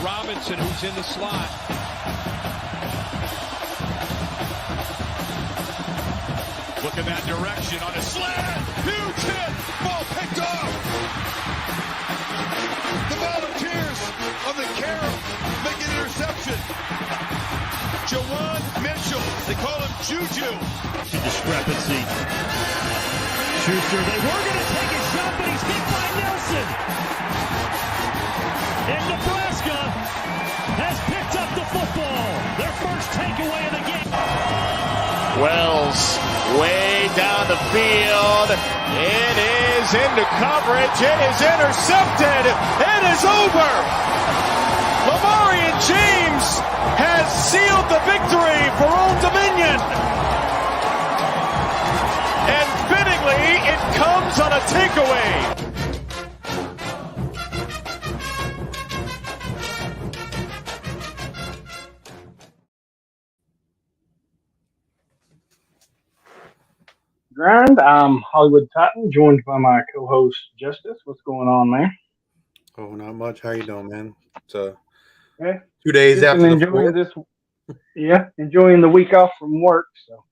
Robinson, who's in the slot. Look in that direction on a slant. Huge hit. Ball picked off. The Volunteers on the carry make an interception. Jawan Mitchell, they call him Juju. Discrepancy. Schuster, they were going to take a shot, but he's hit by Nelson. And Nebraska has picked up the football. Their first takeaway of the game. Wells way down the field. It is into coverage. It is intercepted. It is over. Lamarian James has sealed the victory for Old Dominion. And fittingly, it comes on a takeaway. Grind. I'm Hollywood Titan, joined by my co-host Justice. What's going on, man? Oh, not much. How you doing, man? It's 2 days after enjoying enjoying the week off from work. So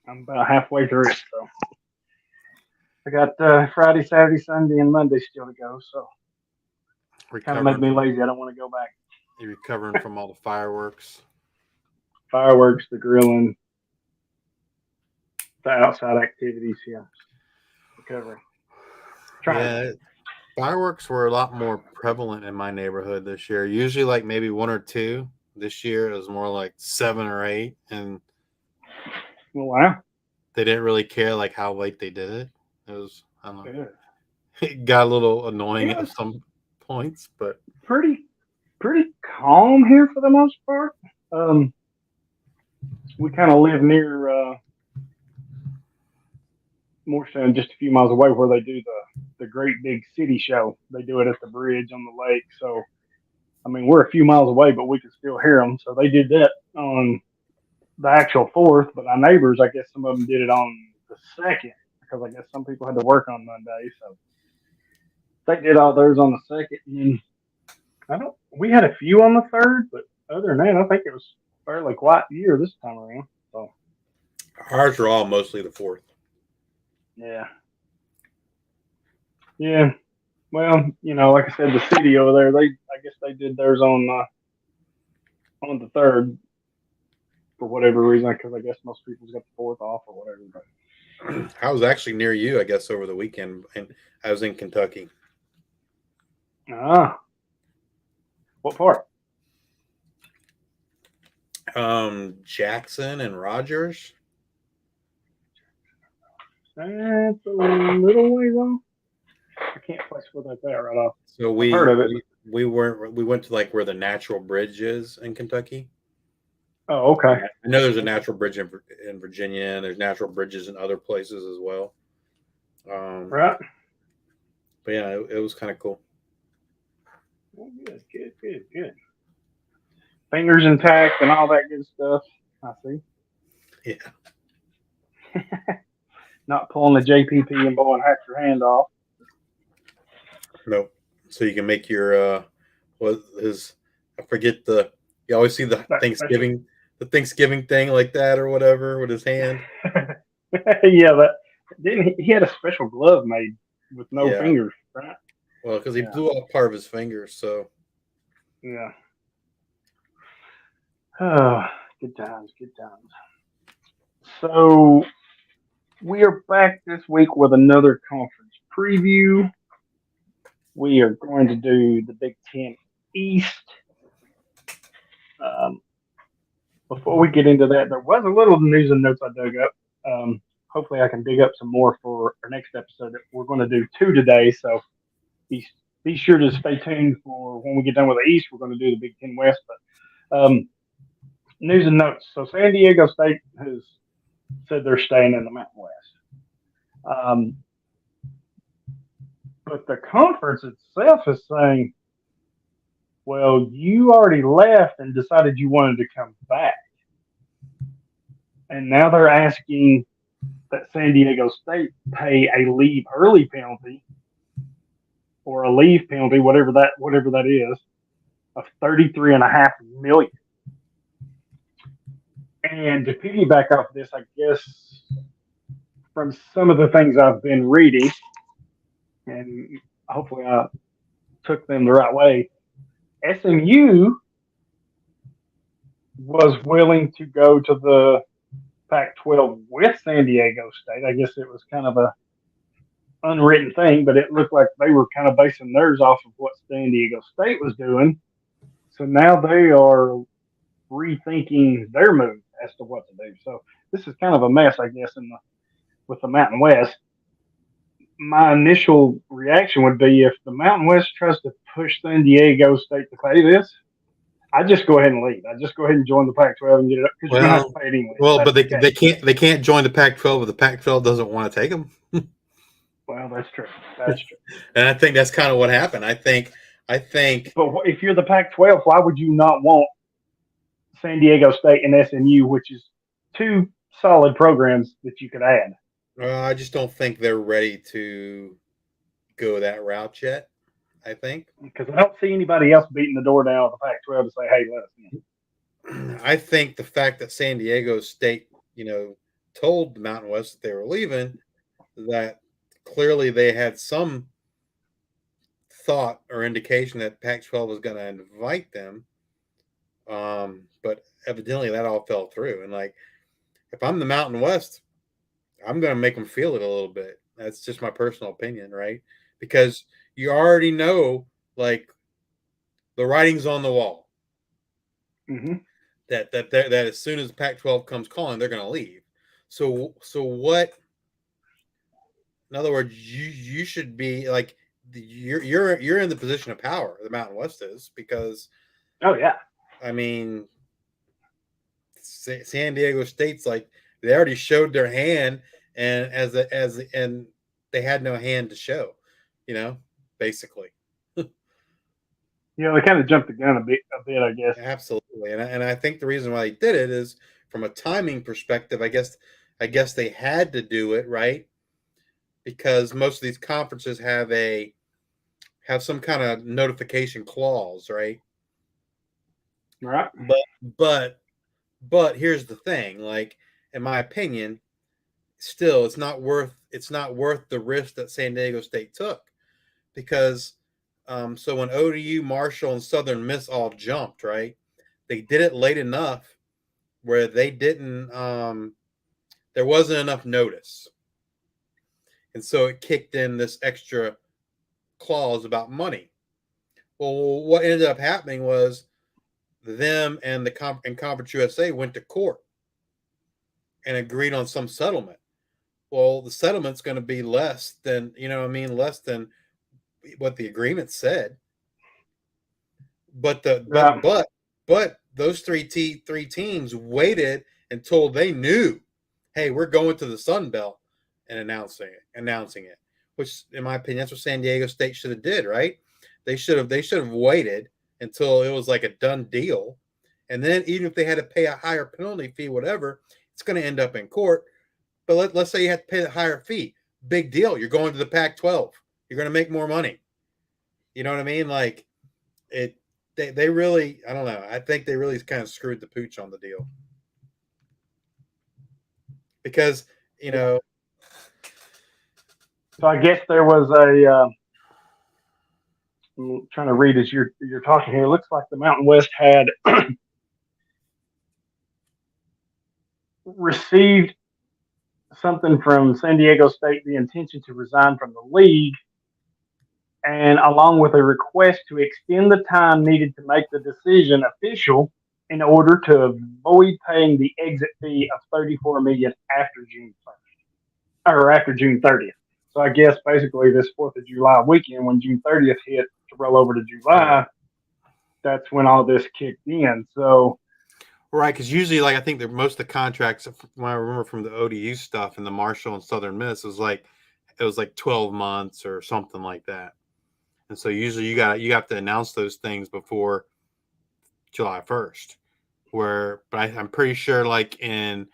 I'm about halfway through it. So I got Friday, Saturday, Sunday, and Monday still to go. So kind of made me lazy. I don't want to go back. You're recovering from all the fireworks. The grilling. The outside activities, yeah. Recovering. Yeah, fireworks were a lot more prevalent in my neighborhood this year. Usually like maybe one or two. This year it was more like 7 or 8. And wow. They didn't really care like how late they did it. It was, I don't know. It got a little annoying at some points, but pretty calm here for the most part. We kind of live near more so just a few miles away where they do the great big city show. They do it at the bridge on the lake. So, I mean, we're a few miles away, but we can still hear them. So they did that on the actual 4th, but our neighbors, I guess some of them did it on the 2nd because I guess some people had to work on Monday. So they did all theirs on the 2nd. And we had a few on the 3rd, but other than that, I think it was fairly quiet year this time around. So ours are all mostly the 4th. Yeah. Well, like I said, the city over there, I guess they did theirs on the 3rd for whatever reason, because I guess most people's got the 4th off or whatever. But I was actually near you, I guess, over the weekend, and I was in Kentucky. Ah. What part? Jackson and Rogers. That's a little ways off. I can't place where that's at right off. So we heard of it. We went to like where the natural bridge is in Kentucky. Oh, okay. I know there's a natural bridge in Virginia, and there's natural bridges in other places as well. Right. But yeah, it was kind of cool. Oh, good. Fingers intact and all that good stuff. I see. Yeah. Not pulling the JPP and blowing half your hand off. Nope. So you can make your I forget you always see the Thanksgiving thing like that or whatever with his hand. Yeah, but he had a special glove made with no fingers, right? Well, because he blew off part of his fingers, so yeah. Oh, good times. So we are back this week with another conference preview. We are going to do the Big Ten East. Before we get into that, there was a little news and notes I dug up. Hopefully I can dig up some more for our next episode. We're going to do 2 today, so be sure to stay tuned for when we get done with the East. We're going to do the Big Ten West. But news and notes. So San Diego State has said they're staying in the Mountain West. But the conference itself is saying, well, you already left and decided you wanted to come back. And now they're asking that San Diego State pay a leave early penalty or a leave penalty, whatever that is, of $33.5 million. And to piggyback off this, I guess from some of the things I've been reading, and hopefully I took them the right way, SMU was willing to go to the Pac-12 with San Diego State. I guess it was kind of a unwritten thing, but it looked like they were kind of basing theirs off of what San Diego State was doing. So now they are rethinking their move as to what to do. So this is kind of a mess, I guess, with the Mountain West. My initial reaction would be if the Mountain West tries to push San Diego State to pay this, I just go ahead and leave. I just go ahead and join the Pac-12 and get it up because you're going to have to pay it anyway. Well, but they can't join the Pac-12 if the Pac-12 doesn't want to take them. Well, that's true. That's true. And I think that's kind of what happened. I think. But if you're the Pac-12, why would you not want San Diego State and SMU, which is two solid programs that you could add? I just don't think they're ready to go that route yet. I think because I don't see anybody else beating the door down of the Pac-12 to say, "Hey, let us in." I think the fact that San Diego State, told the Mountain West that they were leaving, that clearly they had some thought or indication that Pac-12 was going to invite them, but evidently that all fell through. And if I'm the Mountain West, I'm going to make them feel it a little bit. That's just my personal opinion, right? Because you already know, the writing's on the wall. Mm-hmm. That as soon as the Pac-12 comes calling, they're going to leave. So what? In other words, you should be you're in the position of power. The Mountain West is because. Oh yeah. I mean, San Diego State's they already showed their hand, and and they had no hand to show, basically. Yeah, they kind of jumped the gun a bit, I guess. Absolutely, and I think the reason why they did it is from a timing perspective. I guess they had to do it right because most of these conferences have some kind of notification clause, right? Right. But here's the thing, in my opinion, still it's not worth the risk that San Diego State took because so when ODU, Marshall, and Southern Miss all jumped, right? They did it late enough where they didn't there wasn't enough notice. And so it kicked in this extra clause about money. Well, what ended up happening was them and Conference USA went to court and agreed on some settlement. Well, the settlement's going to be less than, less than what the agreement said. But but those three teams waited until they knew, hey, we're going to the Sun Belt and announcing it, which in my opinion, that's what San Diego State should have did, right? They should have waited until it was like a done deal. And then even if they had to pay a higher penalty fee, whatever, it's going to end up in court. But let's say you have to pay the higher fee. Big deal. You're going to the Pac-12. You're going to make more money. You know what I mean? They really, I don't know. I think they really kind of screwed the pooch on the deal. Because, So I guess there was I'm trying to read as you're talking here. It looks like the Mountain West had received something from San Diego State, the intention to resign from the league, and along with a request to extend the time needed to make the decision official in order to avoid paying the exit fee of $34 million after June 1st or after June 30th. So I guess basically this 4th of July weekend, when June 30th hit to roll over to July, that's when all this kicked in. So. Right, because usually, I think that most of the contracts, when I remember from the ODU stuff and the Marshall and Southern Miss, it was 12 months or something like that. And so usually you have to announce those things before July 1st. But I'm pretty sure in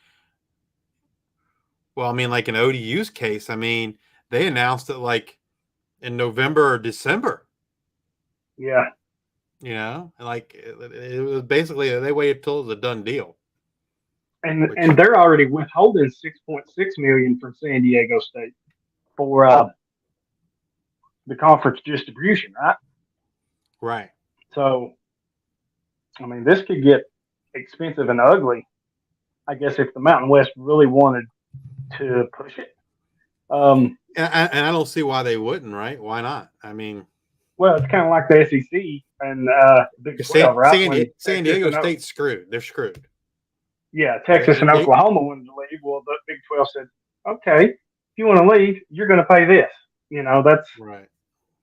ODU's case, they announced it in November or December. Yeah. You know, like it was basically they waited till it was a done deal. And they're already withholding $6.6 million from San Diego State for the conference distribution, right? Right. So, I mean, this could get expensive and ugly. I guess if the Mountain West really wanted to push it. And I don't see why they wouldn't, right? Why not? I mean, Well, it's kind of like the SEC and Big 12, right? San Diego State's screwed. They're screwed. Yeah, Texas and Oklahoma wanted to leave. Well, the Big 12 said, okay, if you want to leave, you're going to pay this. You know, that's right.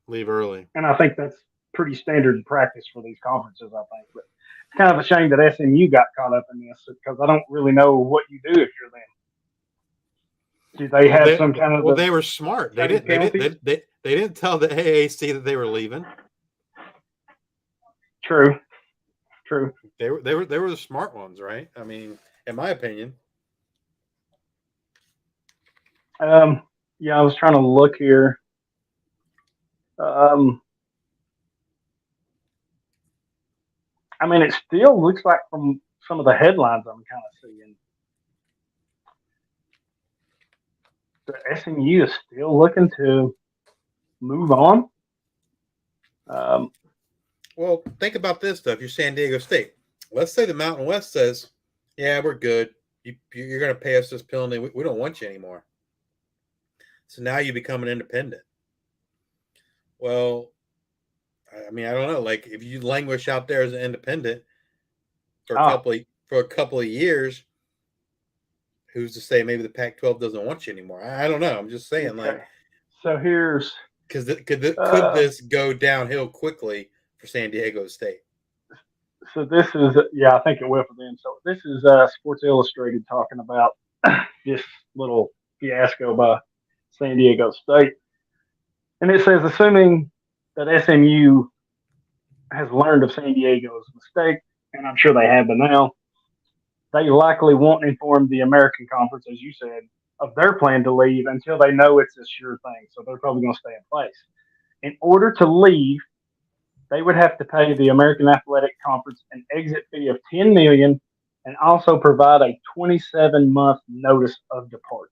Leave early. And I think that's pretty standard practice for these conferences, I think. But it's kind of a shame that SMU got caught up in this because I don't really know what you do if you're them. Do they have some kind of? Well, they were smart. They didn't tell the AAC that they were leaving. True. They were the smart ones, right? I mean, in my opinion. Yeah, I was trying to look here. I mean, it still looks like from some of the headlines I'm kind of seeing, the SMU is still looking to move on. Well, think about this stuff. You're San Diego State. Let's say the Mountain West says, "Yeah, we're good. You're going to pay us this penalty. We don't want you anymore." So now you become an independent. Well, I mean, I don't know. Like, if you languish out there as an independent for a couple of years, who's to say maybe the Pac-12 doesn't want you anymore? I don't know. I'm just saying, okay. like, so here's because could this go downhill quickly for San Diego State? So this is, I think it will for them. So this is Sports Illustrated talking about this little fiasco by San Diego State. And it says, assuming that SMU has learned of San Diego's mistake, and I'm sure they have by now, they likely won't inform the American Conference, as you said, of their plan to leave until they know it's a sure thing. So they're probably going to stay in place. In order to leave, they would have to pay the American Athletic Conference an exit fee of $10 million and also provide a 27-month notice of departure.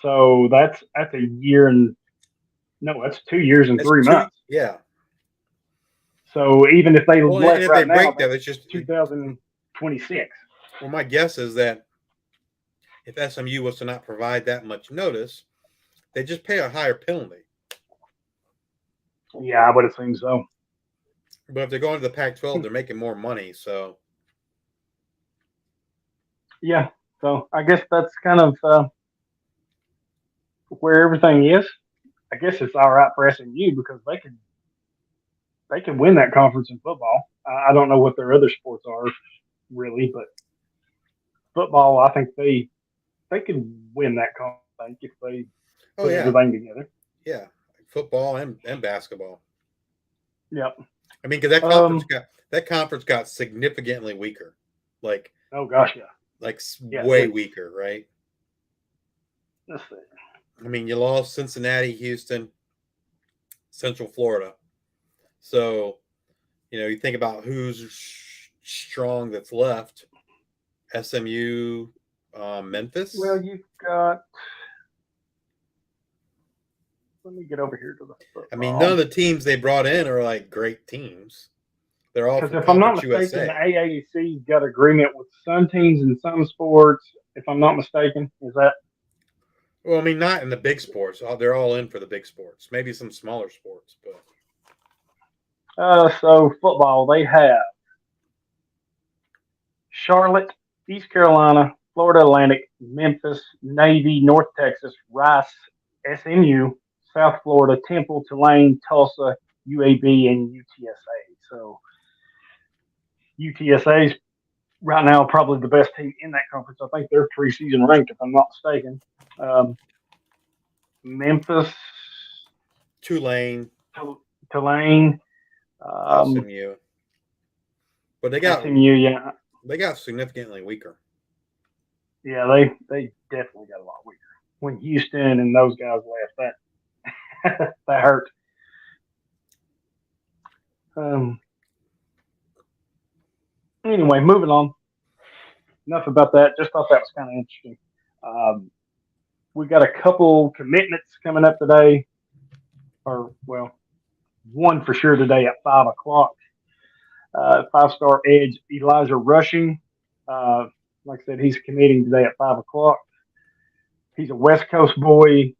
So that's a year and that's 2 years and 3 months. Yeah. So even if they left right now, it's just 2026. Well, my guess is that if SMU was to not provide that much notice, they just pay a higher penalty. Yeah, I would assume so. But if they're going to the Pac-12, they're making more money. So, yeah. So I guess that's kind of where everything is. I guess it's all right for SMU because they can win that conference in football. I don't know what their other sports are really, but football, I think they could win that conference if they put everything together. Yeah. Football and basketball. Yep. I mean, because that conference got significantly weaker. Like, oh gosh, yeah. Like way weaker, right? Let's see. I mean, you lost Cincinnati, Houston, Central Florida. So, you think about who's strong that's left. SMU, Memphis. Well, you've got. Let me get over here to the football. I mean, none of the teams they brought in are like great teams. They're all because if I'm not mistaken, the AAC's got agreement with some teams in some sports. If I'm not mistaken, is that? Well, I mean, not in the big sports. They're all in for the big sports. Maybe some smaller sports, but. So football, they have Charlotte, East Carolina, Florida Atlantic, Memphis, Navy, North Texas, Rice, SMU, South Florida, Temple, Tulane, Tulsa, UAB, and UTSA. So UTSA is right now probably the best team in that conference. I think they're preseason ranked, if I'm not mistaken. Memphis, Tulane, SMU. But they got SMU, yeah. They got significantly weaker. Yeah, they definitely got a lot weaker. When Houston and those guys left, that that hurt. Anyway, moving on. Enough about that. Just thought that was kind of interesting. We got a couple commitments coming up today, or well, one for sure today at 5 o'clock. 5-star edge Elijah Rushing. Like I said, he's committing today at 5 o'clock. He's a West Coast boy.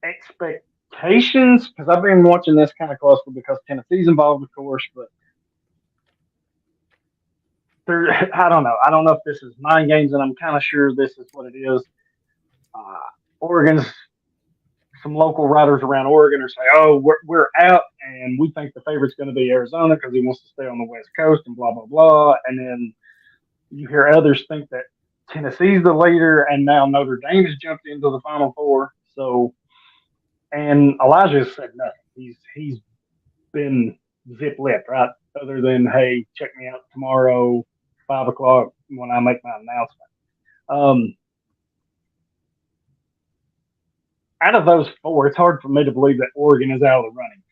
Expectations, because I've been watching this kind of closely because Tennessee's involved, of course, but I don't know. I don't know if this is mind games, and I'm kind of sure this is what it is. Oregon's, some local writers around Oregon are saying, oh, we're out, and we think the favorite's going to be Arizona because he wants to stay on the West Coast and blah, blah, blah. And then you hear others think that Tennessee's the leader, and now Notre Dame has jumped into the Final Four. So, and Elijah has said nothing. He's been zip-lipped, right? Other than, hey, check me out tomorrow, 5 o'clock when I make my announcement. Out of those four, it's hard for me to believe that Oregon is out of the running.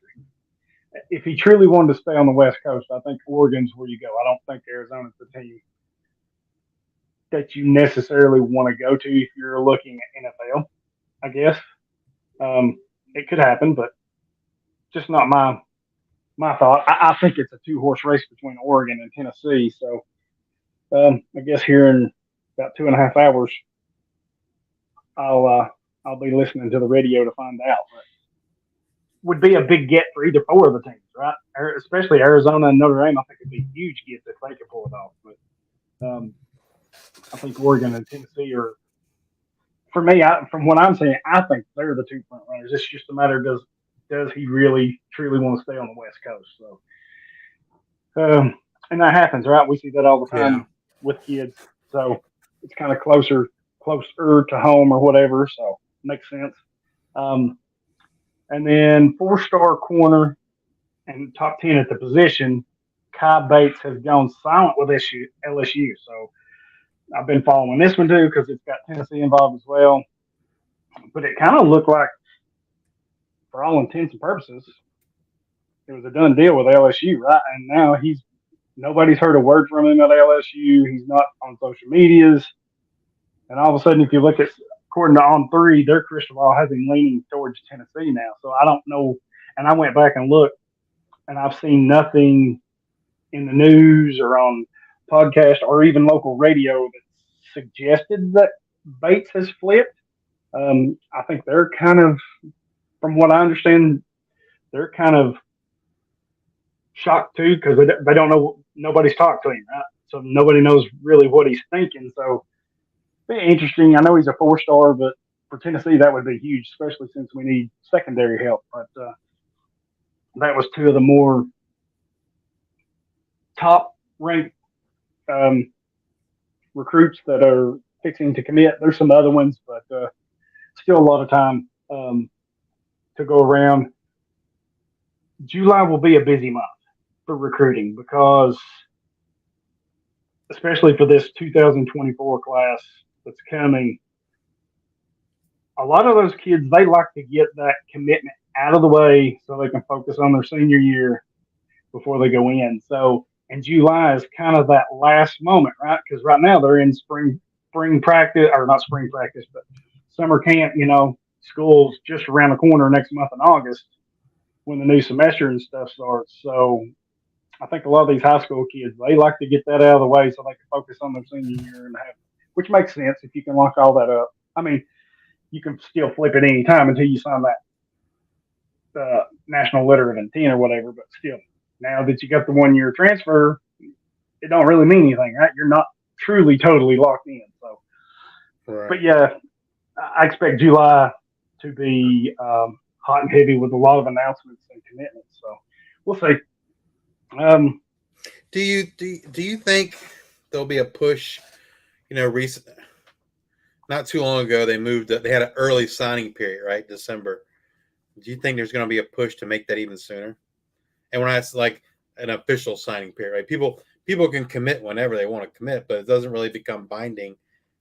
If he truly wanted to stay on the West Coast, I think Oregon's where you go. I don't think Arizona's the team that you necessarily want to go to if you're looking at NFL, I guess. It could happen, but just not my thought. I think it's a 2-horse race between Oregon and Tennessee. So I guess here in about 2.5 hours, I'll be listening to the radio to find out. But would be a big get for either four of the teams, right? Especially Arizona and Notre Dame. I think it'd be a huge get if they could pull it off. But I think Oregon and Tennessee are, for me, from what I'm saying, I think they're the two front runners. It's just a matter of does he really truly want to stay on the West Coast? So, and that happens, right? We see that all the time with kids. So it's kind of closer to home or whatever. So makes sense. And then 4-star corner and top 10 at the position, Kai Bates has gone silent with LSU. So I've been following this one too because it's got Tennessee involved as well. But it kind of looked like, for all intents and purposes, it was a done deal with LSU, right? And now nobody's heard a word from him at LSU. He's not on social medias. And all of a sudden, if you look at, according to On3, their crystal ball has him leaning towards Tennessee now. So I don't know. And I went back and looked, and I've seen nothing in the news or on podcast or even local radio that suggested that Bates has flipped. I think they're kind of, from what I understand, they're kind of shocked too because they don't know. Nobody's talked to him, right? So nobody knows really what he's thinking. So be interesting. I know he's a 4-star, but for Tennessee that would be huge, especially since we need secondary help. But that was two of the more top-ranked recruits that are fixing to commit. There's some other ones, but still a lot of time to go around. July will be a busy month for recruiting because, especially for this 2024 class that's coming, a lot of those kids, they like to get that commitment out of the way so they can focus on their senior year before they go in. So, and July is kind of that last moment, right? Because right now they're in spring practice, or not spring practice, but summer camp. School's just around the corner next month in August when the new semester and stuff starts. So I think a lot of these high school kids, they like to get that out of the way so they can focus on their senior year which makes sense if you can lock all that up. I mean, you can still flip it any time until you sign that national letter of intent or whatever, but still, now that you got the 1-year transfer, it don't really mean anything, right? You're not truly, totally locked in. So, right. But yeah, I expect July to be hot and heavy with a lot of announcements and commitments. So we'll see. Do you think there'll be a push? Not too long ago they had an early signing period, right? December. Do you think there's going to be a push to make that even sooner? And when it's like an official signing period, right? People can commit whenever they want to commit, but it doesn't really become binding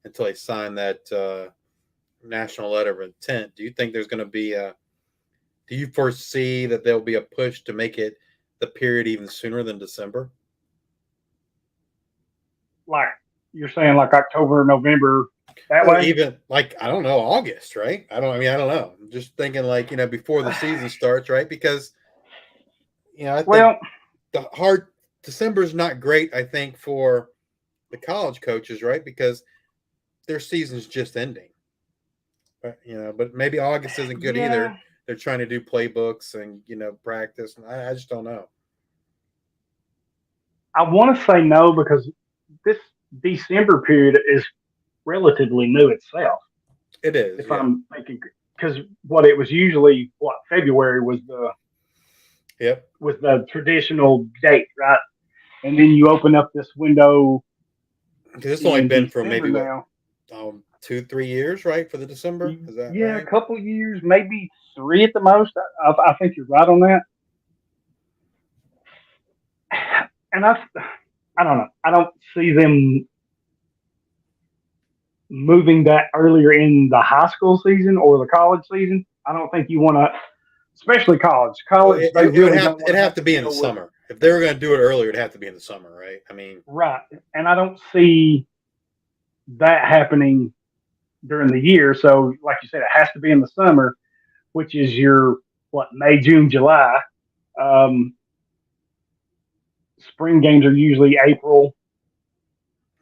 until they sign that national letter of intent. Do you think there's going to be do you foresee that there'll be a push to make it the period even sooner than December? Like you're saying, like October, November, that Or way. even like, I don't know, August, right? I don't know. I'm just thinking like, before the season starts, right? Because, I think Well, December's not great, I think, for the college coaches, right? Because their season's just ending. But maybe August isn't good either. yeah, They're trying to do playbooks and, practice. And I just don't know. I want to say no because this December period is relatively new itself. It is. If Yeah. I'm thinking, because what it was usually, February was the traditional date, right? And then you open up this window. Because it's only been for December maybe now. 2-3 years, right? For the December, is that Yeah, right? a couple years, maybe 3 at the most. I think you're right on that. And I don't know. I don't see them moving that earlier in the high school season or the college season. I don't think you want to, especially college. College, they really don't. It'd have to be in the summer. If they were going to do it earlier, it'd have to be in the summer, right? I mean, right. And I don't see that happening during the year. So, like you said, it has to be in the summer, which is your May, June, July. Spring games are usually April.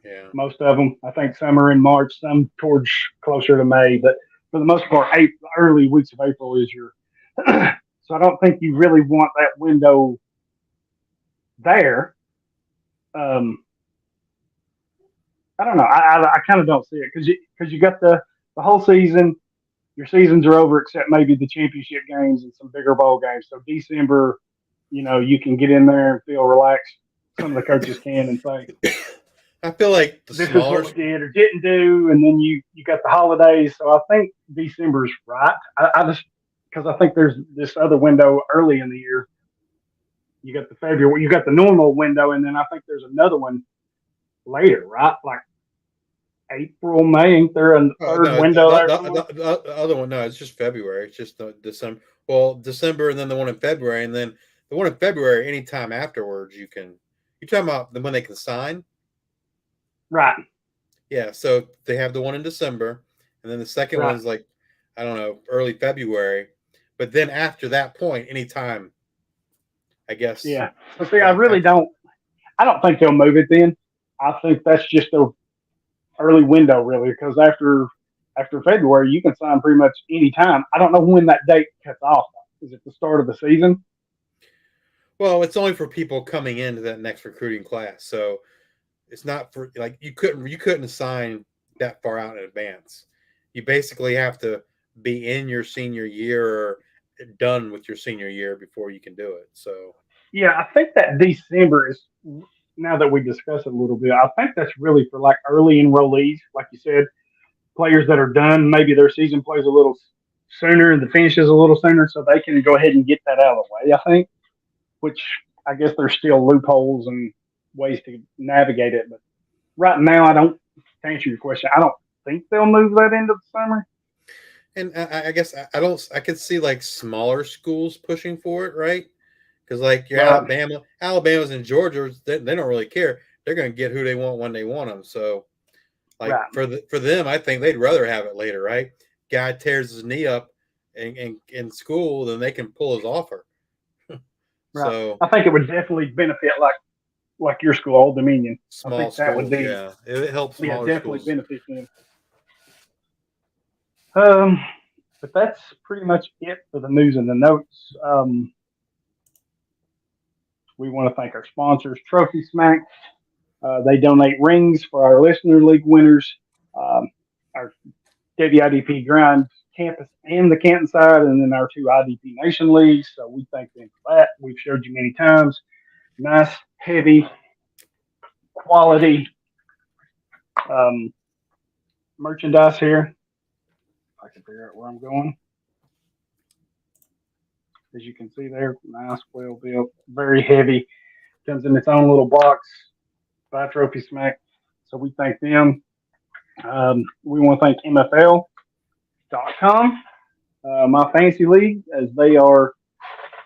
yeah. Most of them, I think some are in March, some towards closer to May, but for the most part, early weeks of April is your. So I don't think you really want that window there. I don't know. I kind of don't see it because you got the whole season. Your seasons are over except maybe the championship games and some bigger bowl games. So December, you can get in there and feel relaxed. Some of the coaches can and say, I feel like this is what we did or didn't do, and then you got the holidays. So I think December's right. I just because I think there's this other window early in the year. You got the February, you got the normal window, and then I think there's another one later, right? Like April, May. Ain't there a third window there? The other one, no, it's just February. It's just December. Well, December, and then the one in February, and then the one in February. Anytime afterwards, you can. You're talking about when they can sign. Right. Yeah, so they have the one in December, and then the second one's like, I don't know, early February. But then after that point, anytime, I guess. Yeah. So see, I don't think they'll move it then. I think that's just a early window, really, because after February, you can sign pretty much any time. I don't know when that date cuts off. Is it the start of the season? Well, it's only for people coming into that next recruiting class, so it's not for like you couldn't assign that far out in advance. You basically have to be in your senior year or done with your senior year before you can do it. So yeah, I think that December is, now that we discuss it a little bit, I think that's really for like early enrollees, like you said, players that are done. Maybe their season plays a little sooner and the finish is a little sooner, so they can go ahead and get that out of the way. I think, which I guess there's still loopholes and ways to navigate it, but right now, to answer your question, I don't think they'll move that into the summer. And I guess I could see like smaller schools pushing for it, right? Because like your Alabama's and Georgia's, they don't really care. They're going to get who they want when they want them. So, like for them, I think they'd rather have it later, right? Guy tears his knee up in school, then they can pull his offer. Right. So I think it would definitely benefit like your school, Old Dominion. Small I think schools, that would be, yeah, it helps. Yeah, definitely schools. benefit them. But that's pretty much it for the news and the notes. We want to thank our sponsors, Trophy Smack. They donate rings for our listener league winners. Our Devy IDP Grind campus and the Canton side, and then our 2 IDP Nation leagues. So we thank them for that. We've showed you many times. Nice, heavy, quality merchandise here. I can figure out where I'm going. As you can see there, nice, well built, very heavy. Comes in its own little box by Trophy Smack. So we thank them. We want to thank MFL.com, my fantasy league, as they are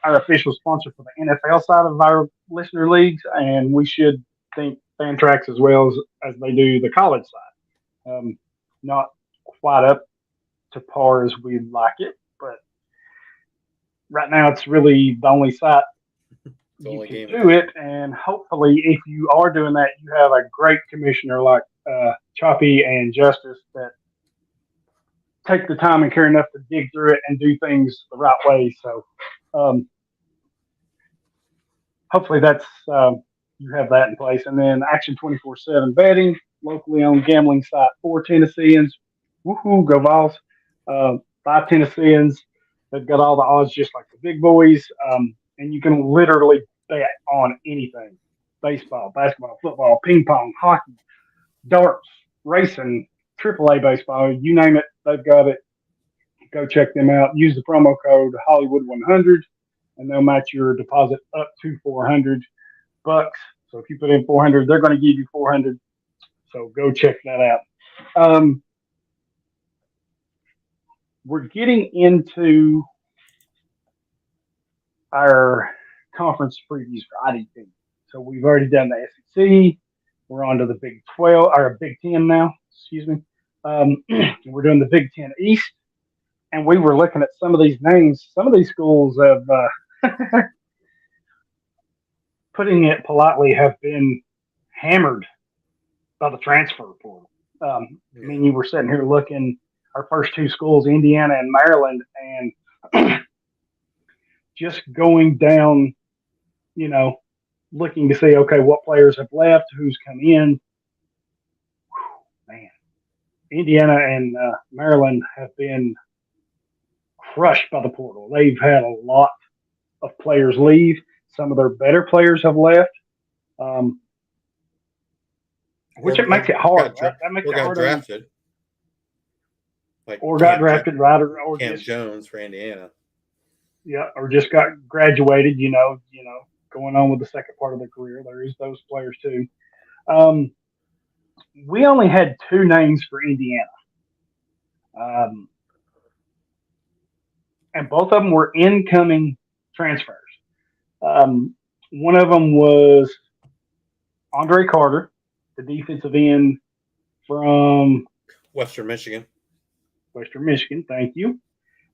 our official sponsor for the NFL side of our listener leagues, and we should think Fantrax as well as they do the college side. Not quite up to par as we'd like it, but right now it's really the only site you can do it. And hopefully, if you are doing that, you have a great commissioner like Choppy and Justice that take the time and care enough to dig through it and do things the right way. So hopefully that's you have that in place. And then Action 24/7 betting, locally owned gambling site for Tennesseans. Woohoo, go Vols. 5 Tennesseans. They've got all the odds just like the big boys. And you can literally bet on anything. Baseball, basketball, football, ping pong, hockey, darts, racing, AAA baseball, you name it, they've got it. Go check them out. Use the promo code Hollywood100, and they'll match your deposit up to $400. So if you put in 400, they're going to give you 400. So go check that out. We're getting into our conference previews for IDP. So we've already done the SEC. We're on to the Big 12 or Big 10 now. Excuse me. We're doing the Big 10 East, and we were looking at some of these names. Some of these schools have, putting it politely, have been hammered by the transfer portal. I mean, you were sitting here looking our first two schools, Indiana and Maryland, and just going down, looking to see, okay, what players have left, who's come in. Man, Indiana and Maryland have been crushed by the portal. They've had a lot of players leave. Some of their better players have left, which it makes it hard. That makes it hard. Drafted. Or got drafted, right? Or Cam just Jones for Indiana. Yeah, or just got graduated, going on with the second part of their career. There is those players too. We only had 2 names for Indiana. And both of them were incoming transfers. One of them was Andre Carter, the defensive end from Western Michigan. Thank you.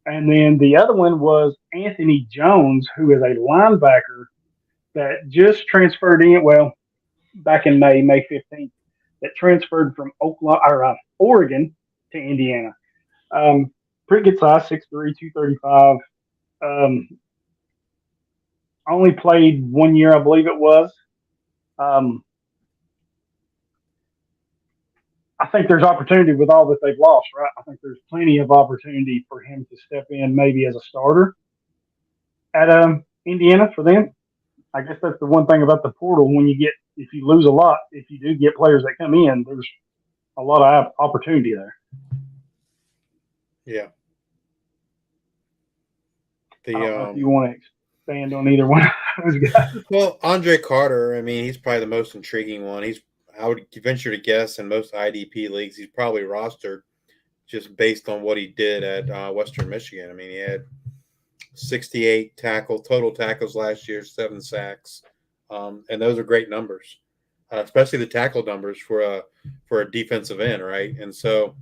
And then the other one was Anthony Jones, who is a linebacker that just transferred in, back in May 15th, that transferred from Oregon to Indiana. Pretty good size, 6'3", 235. Only played 1 year, I believe it was. I think there's opportunity with all that they've lost, right? I think there's plenty of opportunity for him to step in maybe as a starter at Indiana for them. I guess that's the one thing about the portal. If you lose a lot, if you do get players that come in, there's a lot of opportunity there. Yeah. I don't know if you want to expand on either one of those guys. Well, Andre Carter, he's probably the most intriguing one. I would venture to guess in most IDP leagues, he's probably rostered just based on what he did at Western Michigan. He had 68 total tackles last year, 7 sacks, and those are great numbers, especially the tackle numbers for a defensive end, right? And so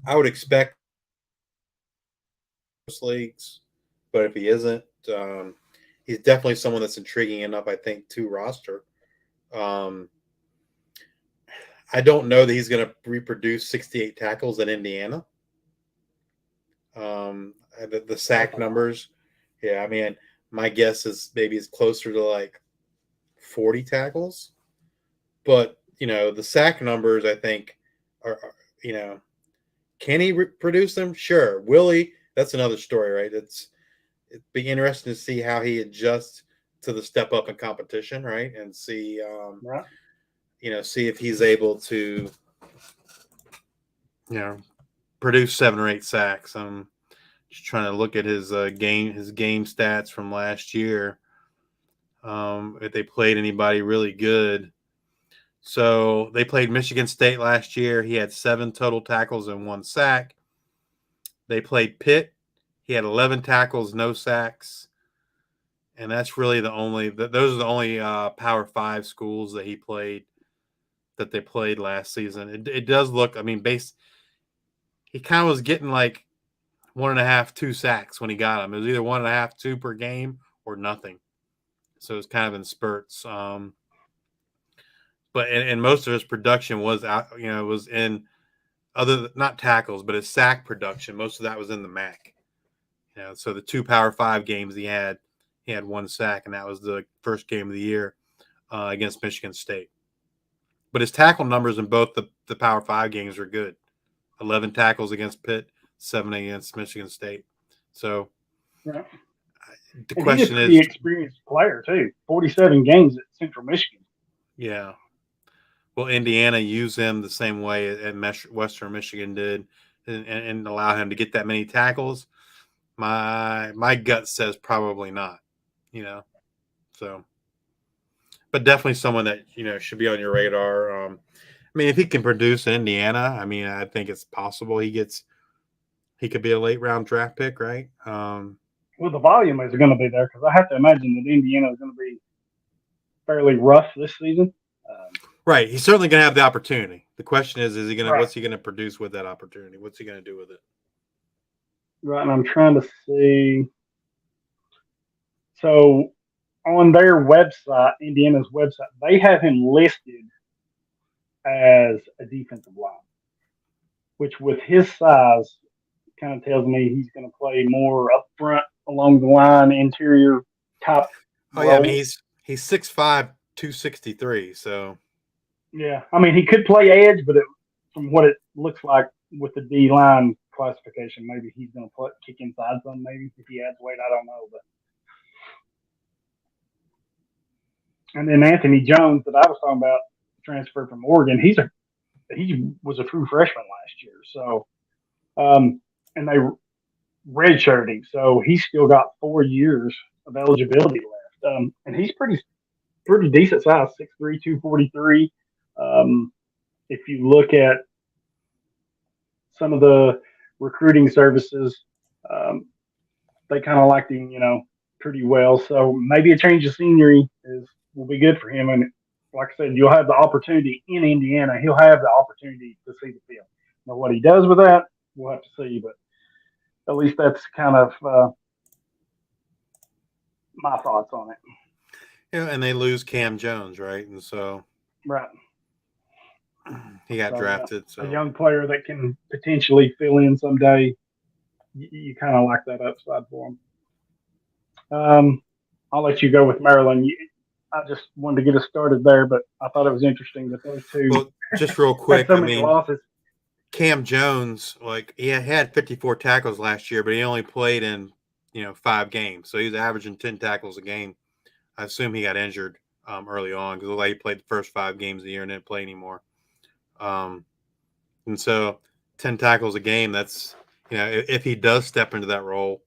I would expect leagues, but if he isn't, he's definitely someone that's intriguing enough, I think, to roster. I don't know that he's going to reproduce 68 tackles in Indiana. The sack numbers, my guess is maybe it's closer to like 40 tackles. But, the sack numbers, I think, are can he produce them? Sure. Will he? That's another story, right? It'd be interesting to see how he adjusts to the step up in competition, right? And see, right. See if he's able to, produce 7 or 8 sacks. I'm just trying to look at his game stats from last year. If they played anybody really good. So they played Michigan State last year. He had 7 total tackles and 1 sack. They played Pitt. He had 11 tackles, no sacks. And that's really the only. Those are the only Power 5 schools that they played last season. It does look. I mean, he kind of was getting like 1.5, 2 sacks when he got them. It was either 1.5, 2 per game or nothing. So it was kind of in spurts. But and most of his production was out. Was in not tackles, but his sack production. Most of that was in the MAC. So the 2 Power 5 games he had 1 sack, and that was the first game of the year against Michigan State. But his tackle numbers in both the Power 5 games were good. 11 tackles against Pitt, 7 against Michigan State. So yeah. The and question he's a pretty is, experienced player too. 47 games at Central Michigan. yeah, will Indiana use him the same way at Western Michigan did, and allow him to get that many tackles? My gut says probably not. So, but definitely someone that should be on your radar. I mean, if he can produce in Indiana, I mean, I think it's possible he could be a late round draft pick, right? Well, the volume is going to be there because I have to imagine that Indiana is going to be fairly rough this season. Right, he's certainly going to have the opportunity. The question is he going to? Right. What's he going to produce with that opportunity? What's he going to do with it? Right, and I'm trying to see. So on their website, Indiana's website, they have him listed as a defensive line, which with his size kind of tells me he's going to play more up front along the line, interior top. Oh yeah, I mean he's 6'5", 263. So yeah, I mean he could play edge, but from what it looks like with the D line classification, maybe he's going to kick inside some. Maybe if he adds weight, I don't know. But and then Anthony Jones that I was talking about, transferred from Oregon. He was a true freshman last year. So, and they redshirted him, so he's still got 4 years of eligibility left. And he's pretty decent size, 6'3", 243. If you look at some of the recruiting services, they kind of liked him, pretty well. So maybe a change of scenery will be good for him. And like I said, you'll have the opportunity in Indiana. He'll have the opportunity to see the field. Now, what he does with that, we'll have to see. But at least that's kind of my thoughts on it. Yeah, and they lose Cam Jones, right? And so right, he got drafted. So a young player that can potentially fill in someday. You kind of like that upside for him. I'll let you go with Maryland. I just wanted to get us started there, but I thought it was interesting that those two. Well, just real quick, so many losses. Cam Jones, he had 54 tackles last year, but he only played in 5 games, so he was averaging 10 tackles a game. I assume he got injured early on because he played the first 5 games of the year and didn't play anymore. And so 10 tackles a game, that's if he does step into that role,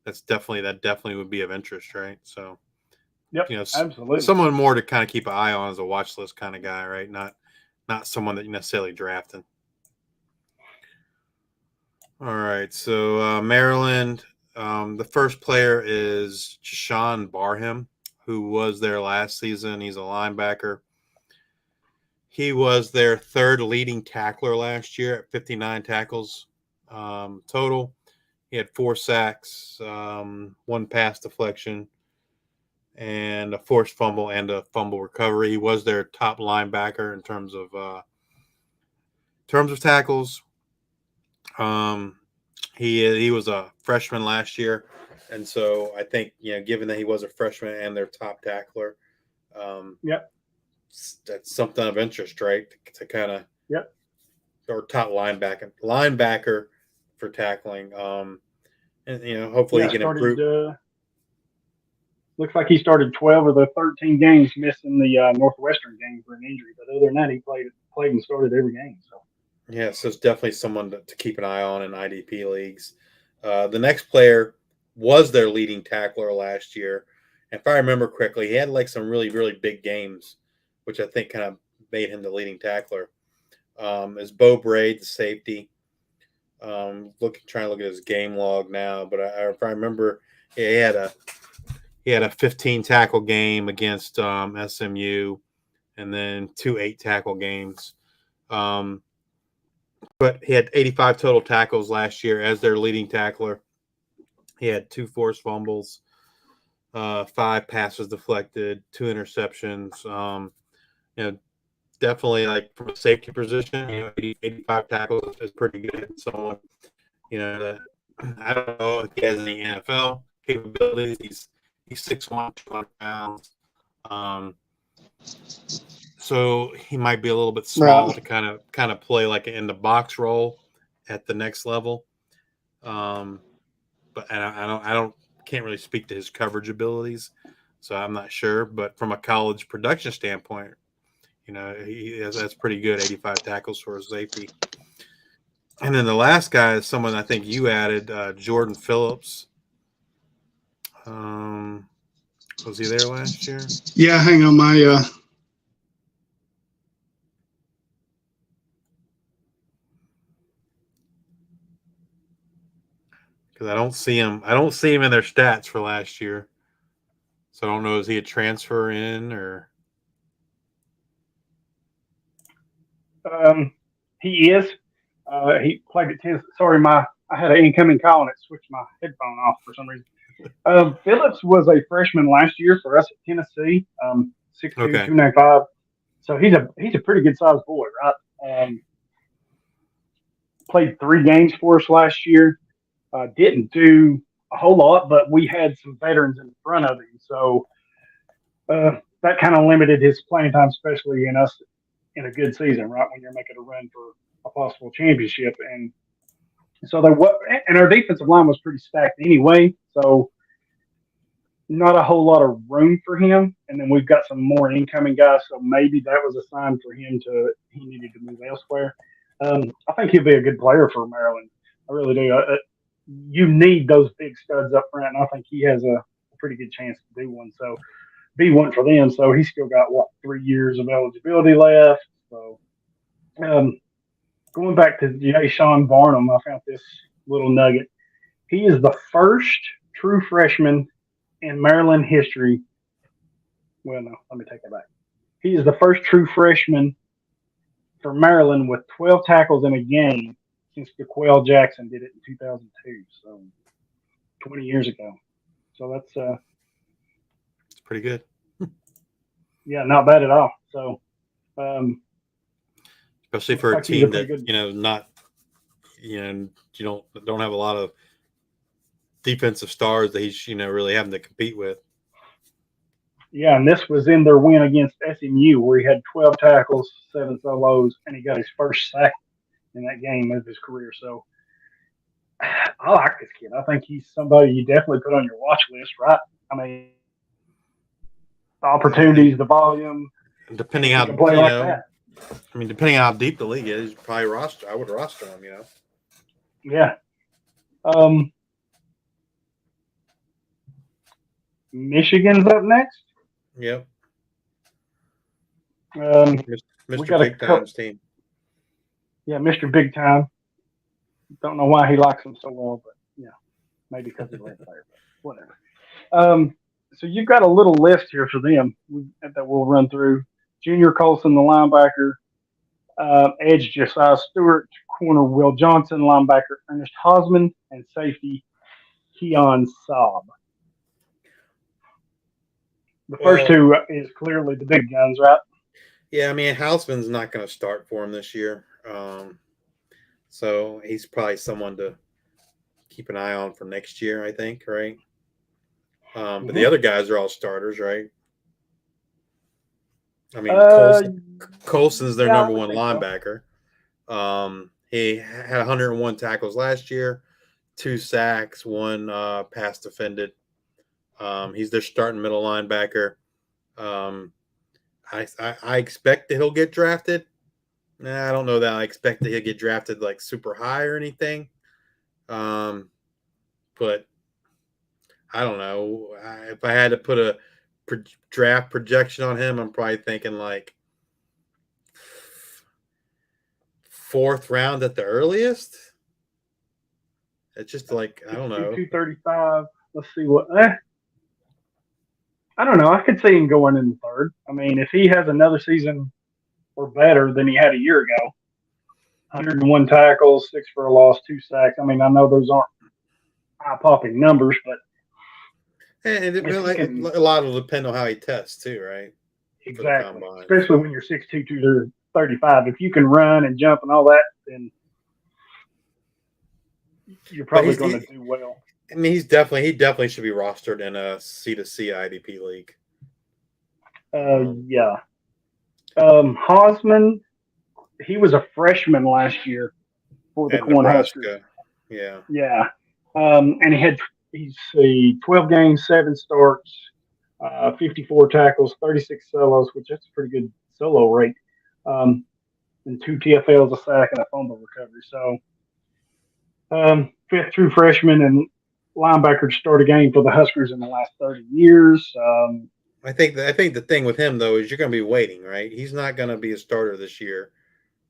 that definitely would be of interest, right? So yep, absolutely. Someone more to kind of keep an eye on as a watch list kind of guy, right? Not someone that you necessarily drafted. All right, so Maryland, the first player is Jashawn Barham, who was there last season. He's a linebacker. He was their 3rd leading tackler last year at 59 tackles total. He had 4 sacks, 1 pass deflection, and a forced fumble and a fumble recovery. He was their top linebacker in terms of tackles. He was a freshman last year, and so I think given that he was a freshman and their top tackler, yep, that's something of interest, right? To kind of or top linebacker for tackling, and hopefully he can improve. Looks like he started 12 of the 13 games, missing the Northwestern game for an injury. But other than that, he played and started every game. So. Yeah, so it's definitely someone to keep an eye on in IDP leagues. The next player was their leading tackler last year. And if I remember correctly, he had some really, really big games, which I think kind of made him the leading tackler. Is Bo Braid, the safety. Trying to look at his game log now, but if I remember, he had he had a 15 tackle game against SMU, and then 2 8-tackle games. But he had 85 total tackles last year as their leading tackler. He had 2 forced fumbles, 5 passes deflected, 2 interceptions. Definitely like from a safety position, 85 tackles is pretty good. So, I don't know if he has any NFL capabilities. He's 6'1", 200 pounds. So he might be a little bit small to kind of play like in the box role at the next level. But I can't really speak to his coverage abilities, so I'm not sure. But from a college production standpoint, that's pretty good. 85 tackles for a safety. And then the last guy is someone I think you added, Jordan Phillips. Was he there last year? Yeah, hang on, my because I don't see him in their stats for last year. So I don't know, is he a transfer in or? He is. He played at Tennessee. Sorry, I had an incoming call and it switched my headphone off for some reason. Phillips was a freshman last year for us at Tennessee. 6'2", 295. So he's a pretty good sized boy, right? Played 3 games for us last year. Didn't do a whole lot, but we had some veterans in front of him, so that kind of limited his playing time, especially in a good season, right? When you're making a run for a possible championship, and so and our defensive line was pretty stacked anyway, so not a whole lot of room for him. And then we've got some more incoming guys, so maybe that was a sign for him he needed to move elsewhere. I think he'll be a good player for Maryland. I really do. You need those big studs up front, and I think he has a pretty good chance to be one for them. So he's still got 3 years of eligibility left. So going back to Sean Barnum, I found this little nugget. He is the first true freshman in Maryland history. Well, no, let me take that back. He is the first true freshman for Maryland with 12 tackles in a game since DeQuell Jackson did it in 2002, so 20 years ago. So that's it's pretty good. Yeah, not bad at all. So, especially for a team that not you don't have a lot of defensive stars that he's really having to compete with. Yeah, and this was in their win against SMU where he had 12 tackles, 7 solos, and he got his first sack in that game of his career. So I like this kid. I think he's somebody you definitely put on your watch list, right? I mean, the opportunities, the volume. Depending how depending on how deep the league is, probably I would roster him. Yeah. Michigan's up next. Yep. Mr. Big Time's team. Yeah, Mr. Big Time. Don't know why he likes him so well, but maybe because he's a left player. Whatever. So you've got a little list here for them that we'll run through. Junior Colson, the linebacker. Edge Josiah Stewart. Corner Will Johnson. Linebacker Ernest Hosman. And safety Keon Saab. The first two is clearly the big guns, right? Yeah, I mean, Hausman's not going to start for him this year. So he's probably someone to keep an eye on for next year, I think, right? But the other guys are all starters, right? I mean, Colson's their number one linebacker. He had 101 tackles last year, 2 sacks, 1 pass defended. He's their starting middle linebacker. I expect that he'll get drafted. I don't know that I expect that he'll get drafted like super high or anything. But I don't know. If I had to put a draft projection on him, I'm probably thinking like 4th round at the earliest. It's just like, I don't know. 235. Let's see what. I don't know. I could see him going in the third. I mean, if he has another season or better than he had a year ago, 101 tackles, 6 for a loss, 2 sacks. I mean, I know those aren't eye-popping numbers, but And if he can a lot will depend on how he tests too, right? For the exactly, combine. especially when you're 6'2", 235, if you can run and jump and all that, then you're probably going to do well. I mean, he definitely should be rostered in a C2C IDP league. Yeah. Hausman, he was a freshman last year for the Cornhuskers. Yeah. Yeah. And he's 12 games, 7 starts, 54 tackles, 36 solos, which that's a pretty good solo rate. And 2 TFLs, a sack, and a fumble recovery. So, fifth true freshman and linebacker to start a game for the Huskers in the last 30 years. I think the thing with him though is you're going to be waiting, right? He's not going to be a starter this year.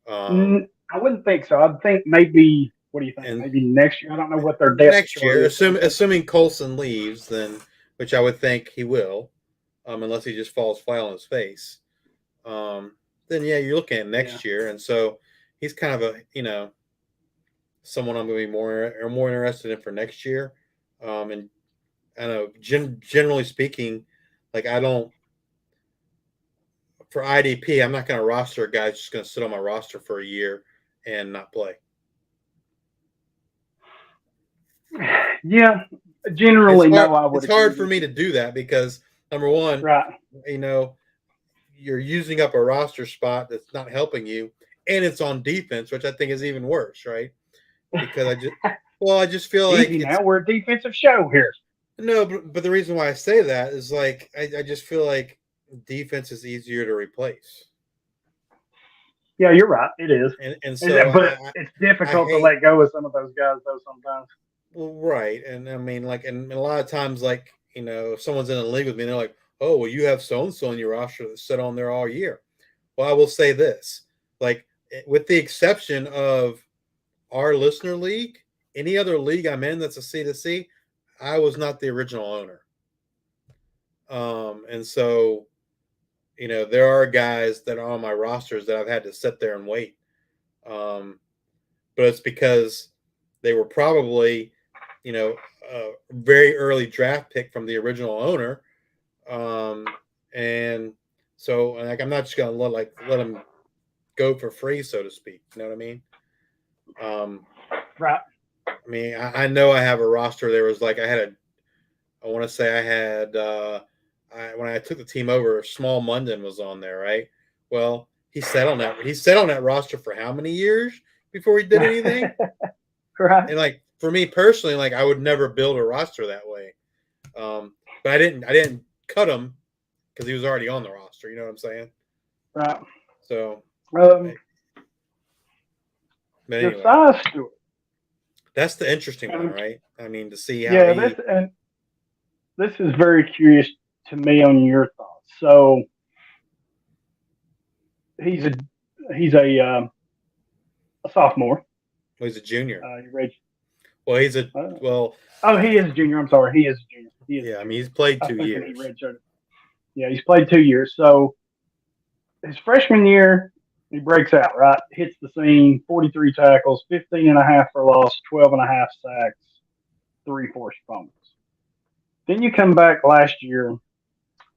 I wouldn't think so. I'd think maybe. What do you think? Maybe next year. I don't know what their depth next year, assuming Colson leaves, then which I would think he will, unless he just falls flat on his face. Then yeah, you're looking at next year, and so he's kind of a someone I'm going to be more interested in for next year. And I know generally speaking, like I don't for IDP, I'm not going to roster a guy who's just going to sit on my roster for a year and not play. Yeah, generally, no. I would. It's hard for me to do that because number one, right? You're using up a roster spot that's not helping you, and it's on defense, which I think is even worse, right? Because I just feel like now we're a defensive show here. No, but the reason why I say that is like I just feel like defense is easier to replace. Yeah, you're right. It is, and so but it's difficult to let go of some of those guys though sometimes. Well, right, and I mean, like, and a lot of times, like, if someone's in a league with me, and they're like, "Oh, well, you have so and so in your roster that's sit on there all year." Well, I will say this: like, with the exception of our listener league, any other league I'm in that's a C2C, I was not the original owner. And so, there are guys that are on my rosters that I've had to sit there and wait. But it's because they were probably, a very early draft pick from the original owner. And so, like, I'm not just going to let them go for free, so to speak. You know what I mean? Right. I mean, I know I have a roster. There was like, when I took the team over, Small Munden was on there, right? Well, he sat on that roster for how many years before he did anything? Right. And like for me personally, like I would never build a roster that way. But I didn't cut him because he was already on the roster. You know what I'm saying? Right. So. But anyway, Josiah Stewart. That's the interesting one, right? I mean, to see how. Yeah, this is very curious to me on your thoughts. So he's a sophomore. Well, he's a junior. Well, he's a Oh, he is a junior. I'm sorry, he is a junior. I mean, he's played 2 years. Yeah, he's played 2 years. So his freshman year, he breaks out, right? Hits the scene, 43 tackles, 15.5 for loss, 12.5 sacks, 3 forced fumbles. Then you come back last year,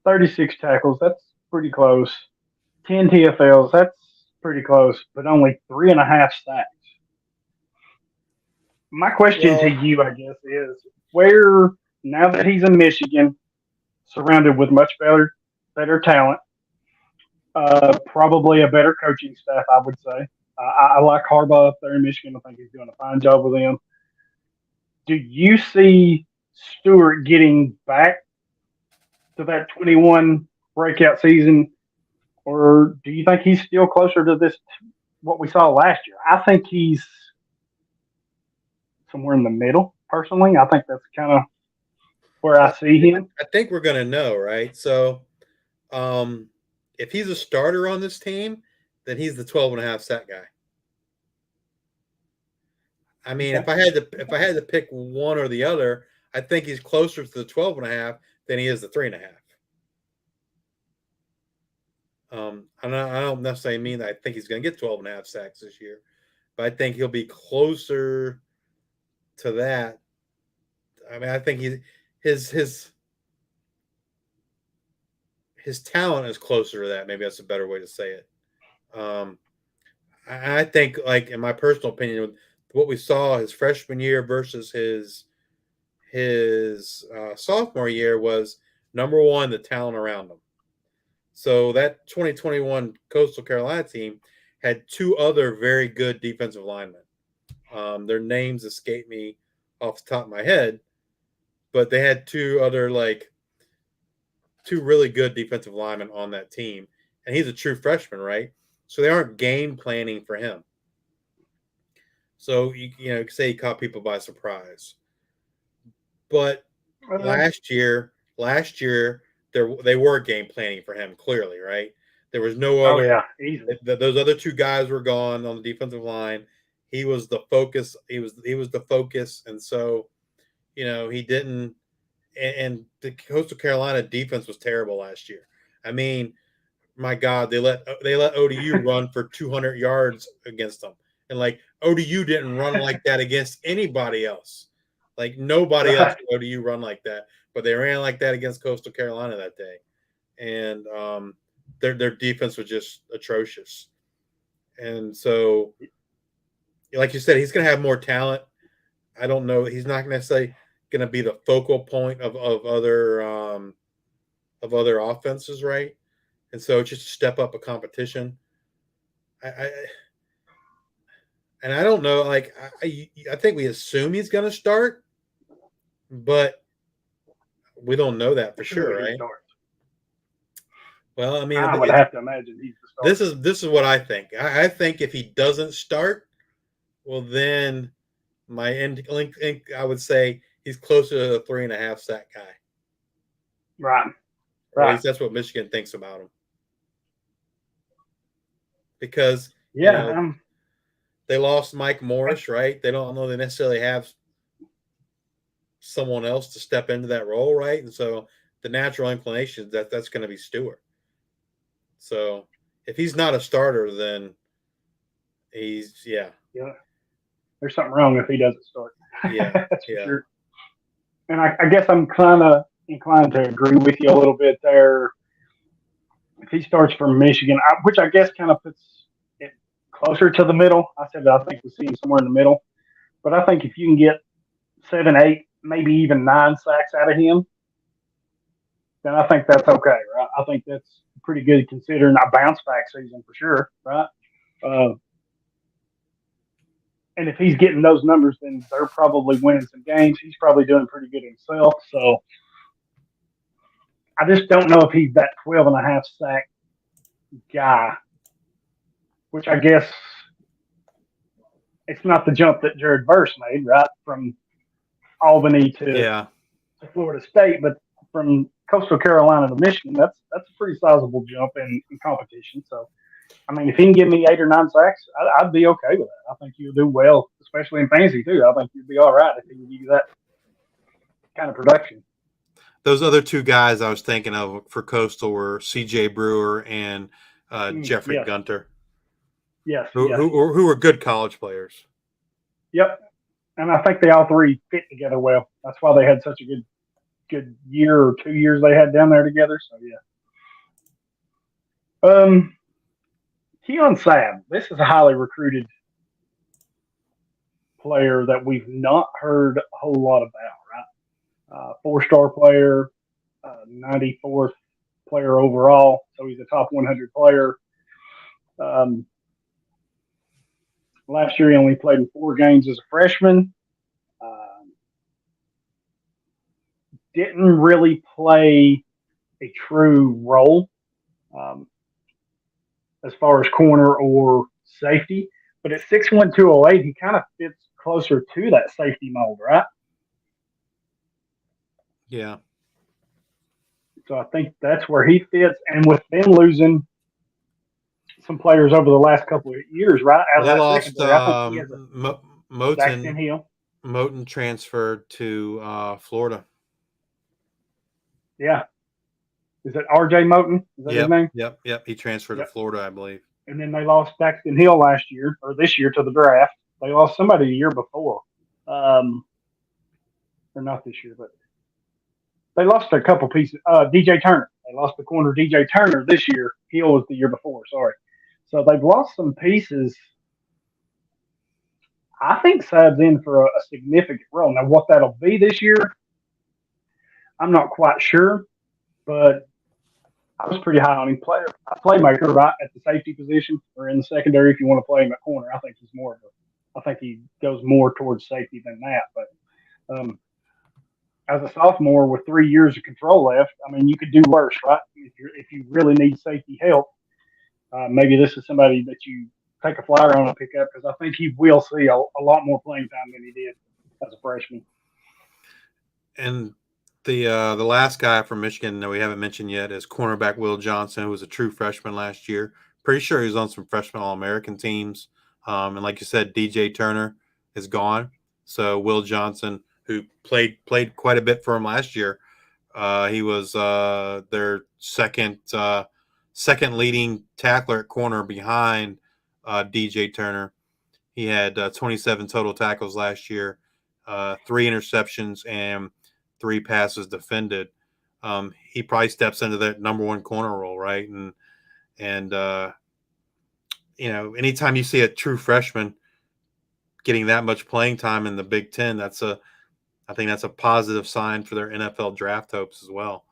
36 tackles, that's pretty close. 10 TFLs, that's pretty close, but only 3.5 sacks. My question to you, I guess, is where, now that he's in Michigan, surrounded with much better talent, probably a better coaching staff, I would say. I like Harbaugh up there in Michigan. I think he's doing a fine job with them. Do you see Stewart getting back to that 21 breakout season, or do you think he's still closer to this, what we saw last year? I think he's somewhere in the middle, personally. I think that's kind of where I see him. I think we're going to know, right? So, if he's a starter on this team, then he's the 12.5 sack guy. I mean, if I had to pick one or the other, I think he's closer to the 12.5 than he is the 3.5. I don't necessarily mean that I think he's going to get 12.5 sacks this year, but I think he'll be closer to that. I mean, I think his talent is closer to that. Maybe that's a better way to say it. I think, like, in my personal opinion, what we saw his freshman year versus his sophomore year was, number one, the talent around him. So that 2021 Coastal Carolina team had two other very good defensive linemen. Their names escape me off the top of my head, but they had two really good defensive linemen on that team. And he's a true freshman, right? So they aren't game planning for him. So, you know, say he caught people by surprise. But last year, they were game planning for him, clearly, right? There was no other. Oh, yeah, easily. Those other two guys were gone on the defensive line. He was the focus. He was the focus, and so, you know, he didn't. And the Coastal Carolina defense was terrible last year. I mean, my God, they let ODU run for 200 yards against them, and like ODU didn't run like that against anybody else. Like nobody else at ODU run like that, but they ran like that against Coastal Carolina that day, and their defense was just atrocious. And so, like you said, he's going to have more talent. I don't know. He's not necessarily going to be the focal point of other offenses, right? And so it's just a step up a competition. I don't know. Like I think we assume he's going to start, but we don't know that for sure, right? Well, I mean, I would have to imagine he's the starter. This is what I think. I think if he doesn't start, well, then I would say he's closer to the 3.5 sack guy. Right. Or at least that's what Michigan thinks about him. Because they lost Mike Morris, right? They don't know they necessarily have someone else to step into that role, right? And so the natural inclination is that's going to be Stewart. So if he's not a starter, then he's There's something wrong if he doesn't start. Yeah, that's for sure. And I guess I'm kind of inclined to agree with you a little bit there. If he starts for Michigan, which I guess kind of puts it closer to the middle. I said that I think we see him somewhere in the middle. But I think if you can get 7, 8, maybe even 9 sacks out of him, then I think that's okay, right? I think that's pretty good considering a bounce back season for sure, right? And if he's getting those numbers, then they're probably winning some games. He's probably doing pretty good himself. So I just don't know if he's that 12.5 sack guy, which I guess it's not the jump that Jared Verse made, right? From Albany to Florida State, but from Coastal Carolina to Michigan, that's a pretty sizable jump in competition. So, I mean, if he can give me 8 or 9 sacks, I'd be okay with that. I think you'll do well, especially in fantasy too. I think you'd be all right if he can give you that kind of production. Those other two guys I was thinking of for Coastal were C.J. Brewer and Jeffrey Gunter. Yes. Who were good college players. Yep. And I think they all three fit together well. That's why they had such a good year or 2 years they had down there together. So, yeah. Keon Sabb. This is a highly recruited player that we've not heard a whole lot about, right? 4-star player, 94th player overall. So he's a top 100 player. Last year he only played in 4 games as a freshman. Didn't really play a true role as far as corner or safety. But at 6'1", 208, he kind of fits closer to that safety mold, right? Yeah. So I think that's where he fits. And with them losing some players over the last couple of years, right? They lost Daxton Hill. Moten transferred to Florida. Yeah. Is it R.J. Moten? Is that his name? Yep. He transferred to Florida, I believe. And then they lost Daxton Hill last year or this year to the draft. They lost somebody the year before, or not this year, but they lost a couple pieces. DJ Turner. They lost the corner DJ Turner this year. Hill was the year before. Sorry. So they've lost some pieces. I think Saab's in for a significant role. Now, what that'll be this year, I'm not quite sure, but I was pretty high on him. Playmaker, right, at the safety position or in the secondary if you want to play him at corner. I think he's more of I think he goes more towards safety than that. But as a sophomore with 3 years of control left, I mean, you could do worse, right? If you really need safety help, maybe this is somebody that you take a flyer on and pick up because I think he will see a lot more playing time than he did as a freshman. And the last guy from Michigan that we haven't mentioned yet is cornerback Will Johnson, who was a true freshman last year. Pretty sure he was on some freshman All-American teams. And like you said, DJ Turner is gone. So Will Johnson, who played quite a bit for him last year, he was their second leading tackler at corner behind DJ Turner. He had 27 total tackles last year, 3 interceptions, and 3 passes defended. He probably steps into that number 1 corner role, right? And anytime you see a true freshman getting that much playing time in the Big Ten, I think that's a positive sign for their NFL draft hopes as well.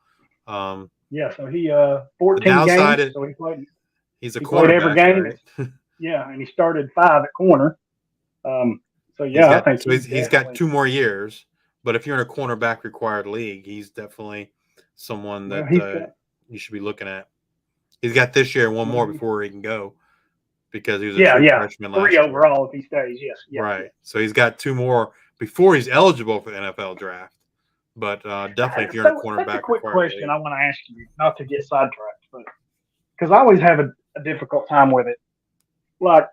So he 14 games. So he played. He's a he quarterback, played every game. Right? Yeah, and he started 5 at corner. I think he's got 2 more years. But if you're in a cornerback required league, he's definitely someone that you should be looking at. He's got this year and 1 more before he can go because he was a true freshman last 3 year. overall if he stays. Yes. Right. Yeah. So he's got 2 more before he's eligible for the NFL draft. But definitely if you're in a cornerback. That's a quick question I want to ask you, not to get sidetracked, but because I always have a difficult time with it. Like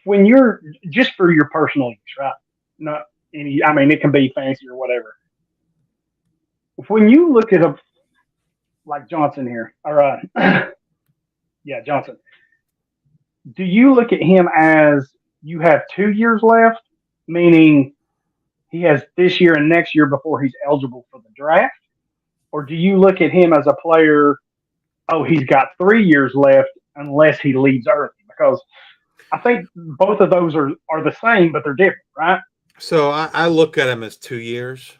when you're just for your personal use, right? Not any. I mean, it can be fancy or whatever. When you look at like Johnson here, or Johnson, do you look at him as you have 2 years left, meaning he has this year and next year before he's eligible for the draft? Or do you look at him as a player, he's got 3 years left unless he leaves early? Because I think both of those are the same, but they're different, right? So I look at him as 2 years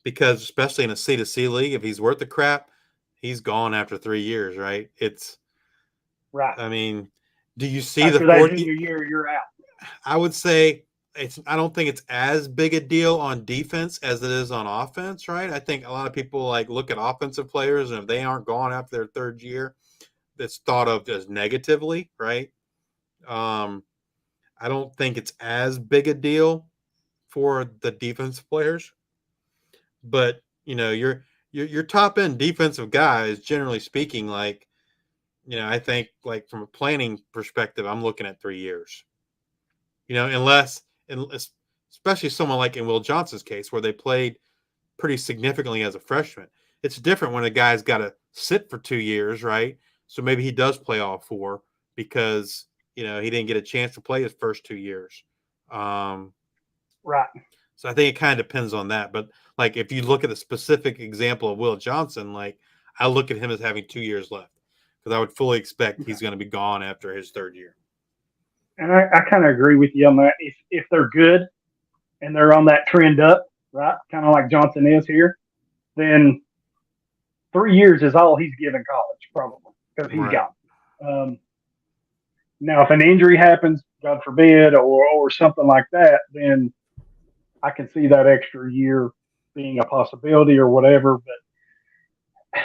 because especially in a C2C league, if he's worth the crap, he's gone after 3 years, right? It's right. I mean, do you see after the that junior year, you're out? I would say I don't think it's as big a deal on defense as it is on offense, right? I think a lot of people look at offensive players and if they aren't gone after their 3rd year, that's thought of as negatively, right? I don't think it's as big a deal for the defensive players, but your top end defensive guys, generally speaking, I think from a planning perspective, I'm looking at 3 years. Unless especially someone like in Will Johnson's case, where they played pretty significantly as a freshman. It's different when a guy's got to sit for 2 years, right? So maybe he does play all 4 because he didn't get a chance to play his first 2 years. Right. So I think it kind of depends on that. But if you look at the specific example of Will Johnson, I look at him as having 2 years left because I would fully expect he's going to be gone after his 3rd year. And I kind of agree with you on that. If they're good and they're on that trend up, right, kind of like Johnson is here, then 3 years is all he's given college probably because he's got. Now, if an injury happens, God forbid, or something like that, then I can see that extra year being a possibility or whatever. But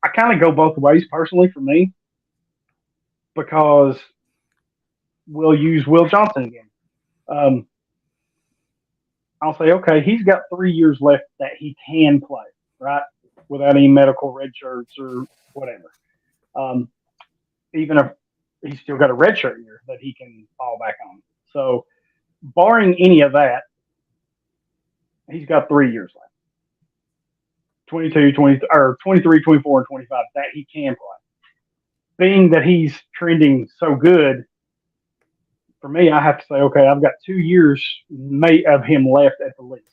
I kind of go both ways personally for me because we'll use Will Johnson again. I'll say, okay, he's got 3 years left that he can play, right, without any medical red shirts or whatever. Even if he's still got a red shirt year that he can fall back on. So barring any of that, he's got 3 years left. 22, 20, or 23, 24, and 25 that he can play. Being that he's trending so good, for me, I have to say, okay, I've got 2 years of him left at the least.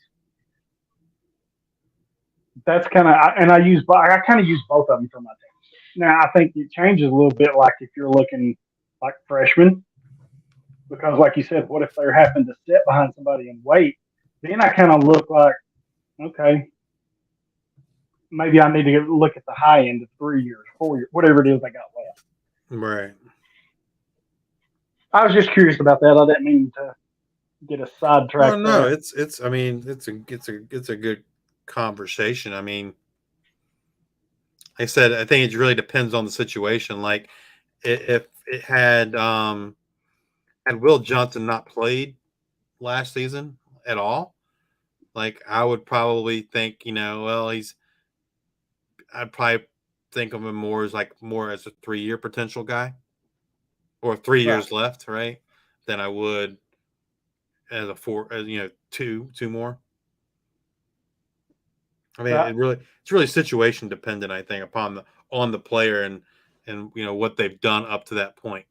That's kind of, and I kind of use both of them for my team. Now, I think it changes a little bit, like if you're looking like freshmen, because like you said, what if they're having to sit behind somebody and wait? Then I kind of look like, okay, maybe I need to look at the high end of 3 years, 4 years, whatever it is I got left. Right. I was just curious about that. I didn't mean to get a sidetrack. Oh no, it's. I mean, it's a good conversation. I mean, like I said, I think it really depends on the situation. Like, if it had Will Johnson not played last season at all, like I would probably think, well, I'd probably think of him more as a 3-year potential guy, or 3 years left, right? Than I would as a 4, as two more. I mean, it's really situation dependent, I think, on the player and what they've done up to that point.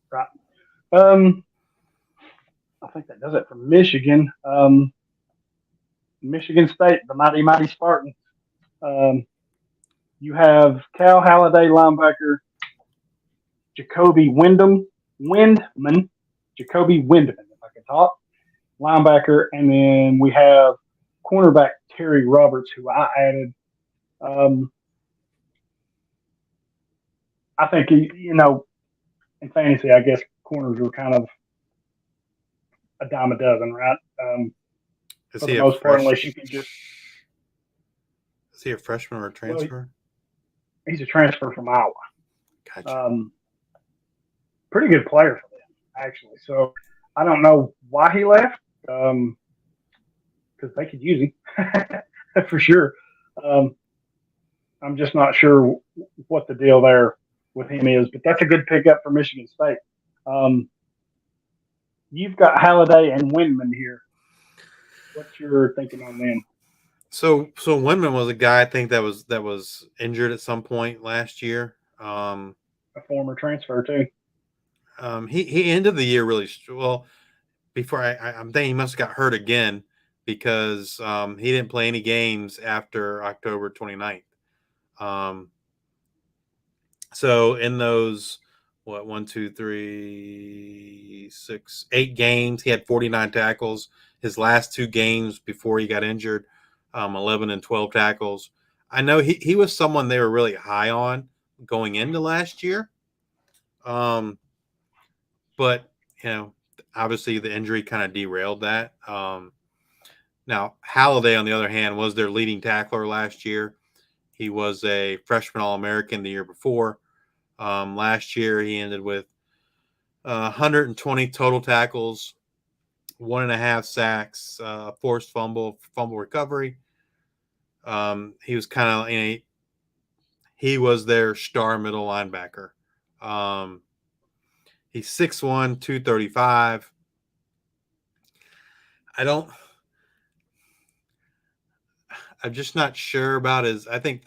Right. I think that does it for Michigan. Michigan State, the mighty Spartans. You have Cal Halliday, linebacker, Jacoby Windman, Jacoby Windman, if I can talk, linebacker, and then we have cornerback Terry Roberts, who I added. I think, in fantasy, I guess corners are kind of a dime a dozen, right? For the most part, unless you can just. Is he a freshman or a transfer? Well, he's a transfer from Iowa. Gotcha. Pretty good player for them, actually. So I don't know why he left, because they could use him for sure. I'm just not sure what the deal there with him is, but that's a good pickup for Michigan State. You've got Halliday and Windman here. What's your thinking on them? So Windman was a guy I think that was injured at some point last year. A former transfer too. He ended the year really well. Before I'm thinking he must have got hurt again because he didn't play any games after October 29th. So in those 1, 2, 3, 6, 8 games, he had 49 tackles. His last 2 games before he got injured, 11 and 12 tackles. I know he was someone they were really high on going into last year. But obviously the injury kind of derailed that. Now Halliday, on the other hand, was their leading tackler last year. He was a freshman All-American the year before. Last year he ended with 120 total tackles, 1.5 sacks, forced fumble recovery. He was kind of he was their star middle linebacker. He's 6'1", 235. I'm just not sure about his. I think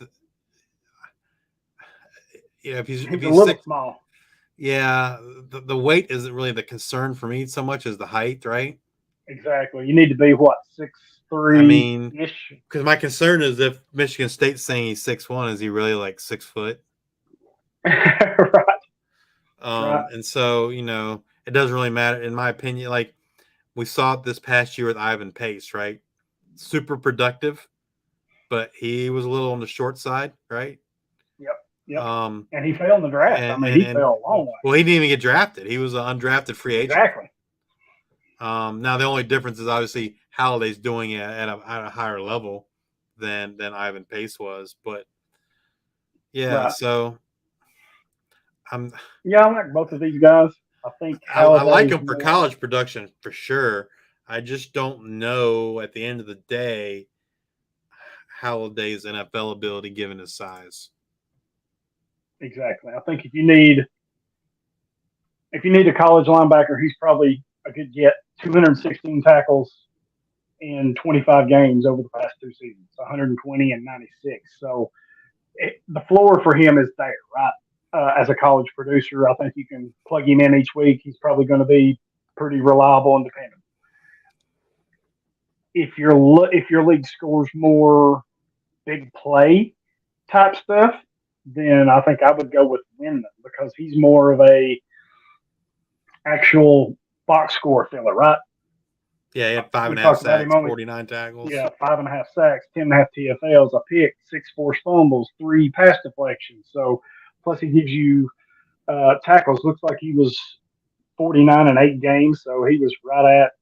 if he's a little small. Yeah, the weight isn't really the concern for me so much as the height, right? Exactly. You need to be what, 6'3"? I mean, because my concern is if Michigan State's saying he's 6'1", is he really like 6 foot? Right. Right. And so it doesn't really matter in my opinion. Like we saw it this past year with Ivan Pace, right? Super productive, but he was a little on the short side, right? Yep. And he fell in the draft. He fell a long way. Well, he didn't even get drafted. He was an undrafted free agent. Exactly. Now the only difference is obviously Halliday's doing it at a higher level than Ivan Pace was, but yeah. Right. So I like both of these guys. I think I like them for college production for sure. I just don't know at the end of the day Halliday's NFL ability given his size. Exactly. I think if you need a college linebacker, he's probably a good get. 216 tackles, in 25 games over the past 2 seasons, 120 and 96. So the floor for him is there, right? As a college producer, I think you can plug him in each week. He's probably going to be pretty reliable and dependable. If your league scores more big play type stuff, then I think I would go with Wyndham because he's more of a actual box score filler, right? Yeah, he had 5.5 sacks, 49 tackles. Yeah, 5.5 sacks, 10.5 TFLs, a pick, 6 forced fumbles, 3 pass deflections. So plus he gives you tackles. Looks like he was 49 in 8 games, so he was right at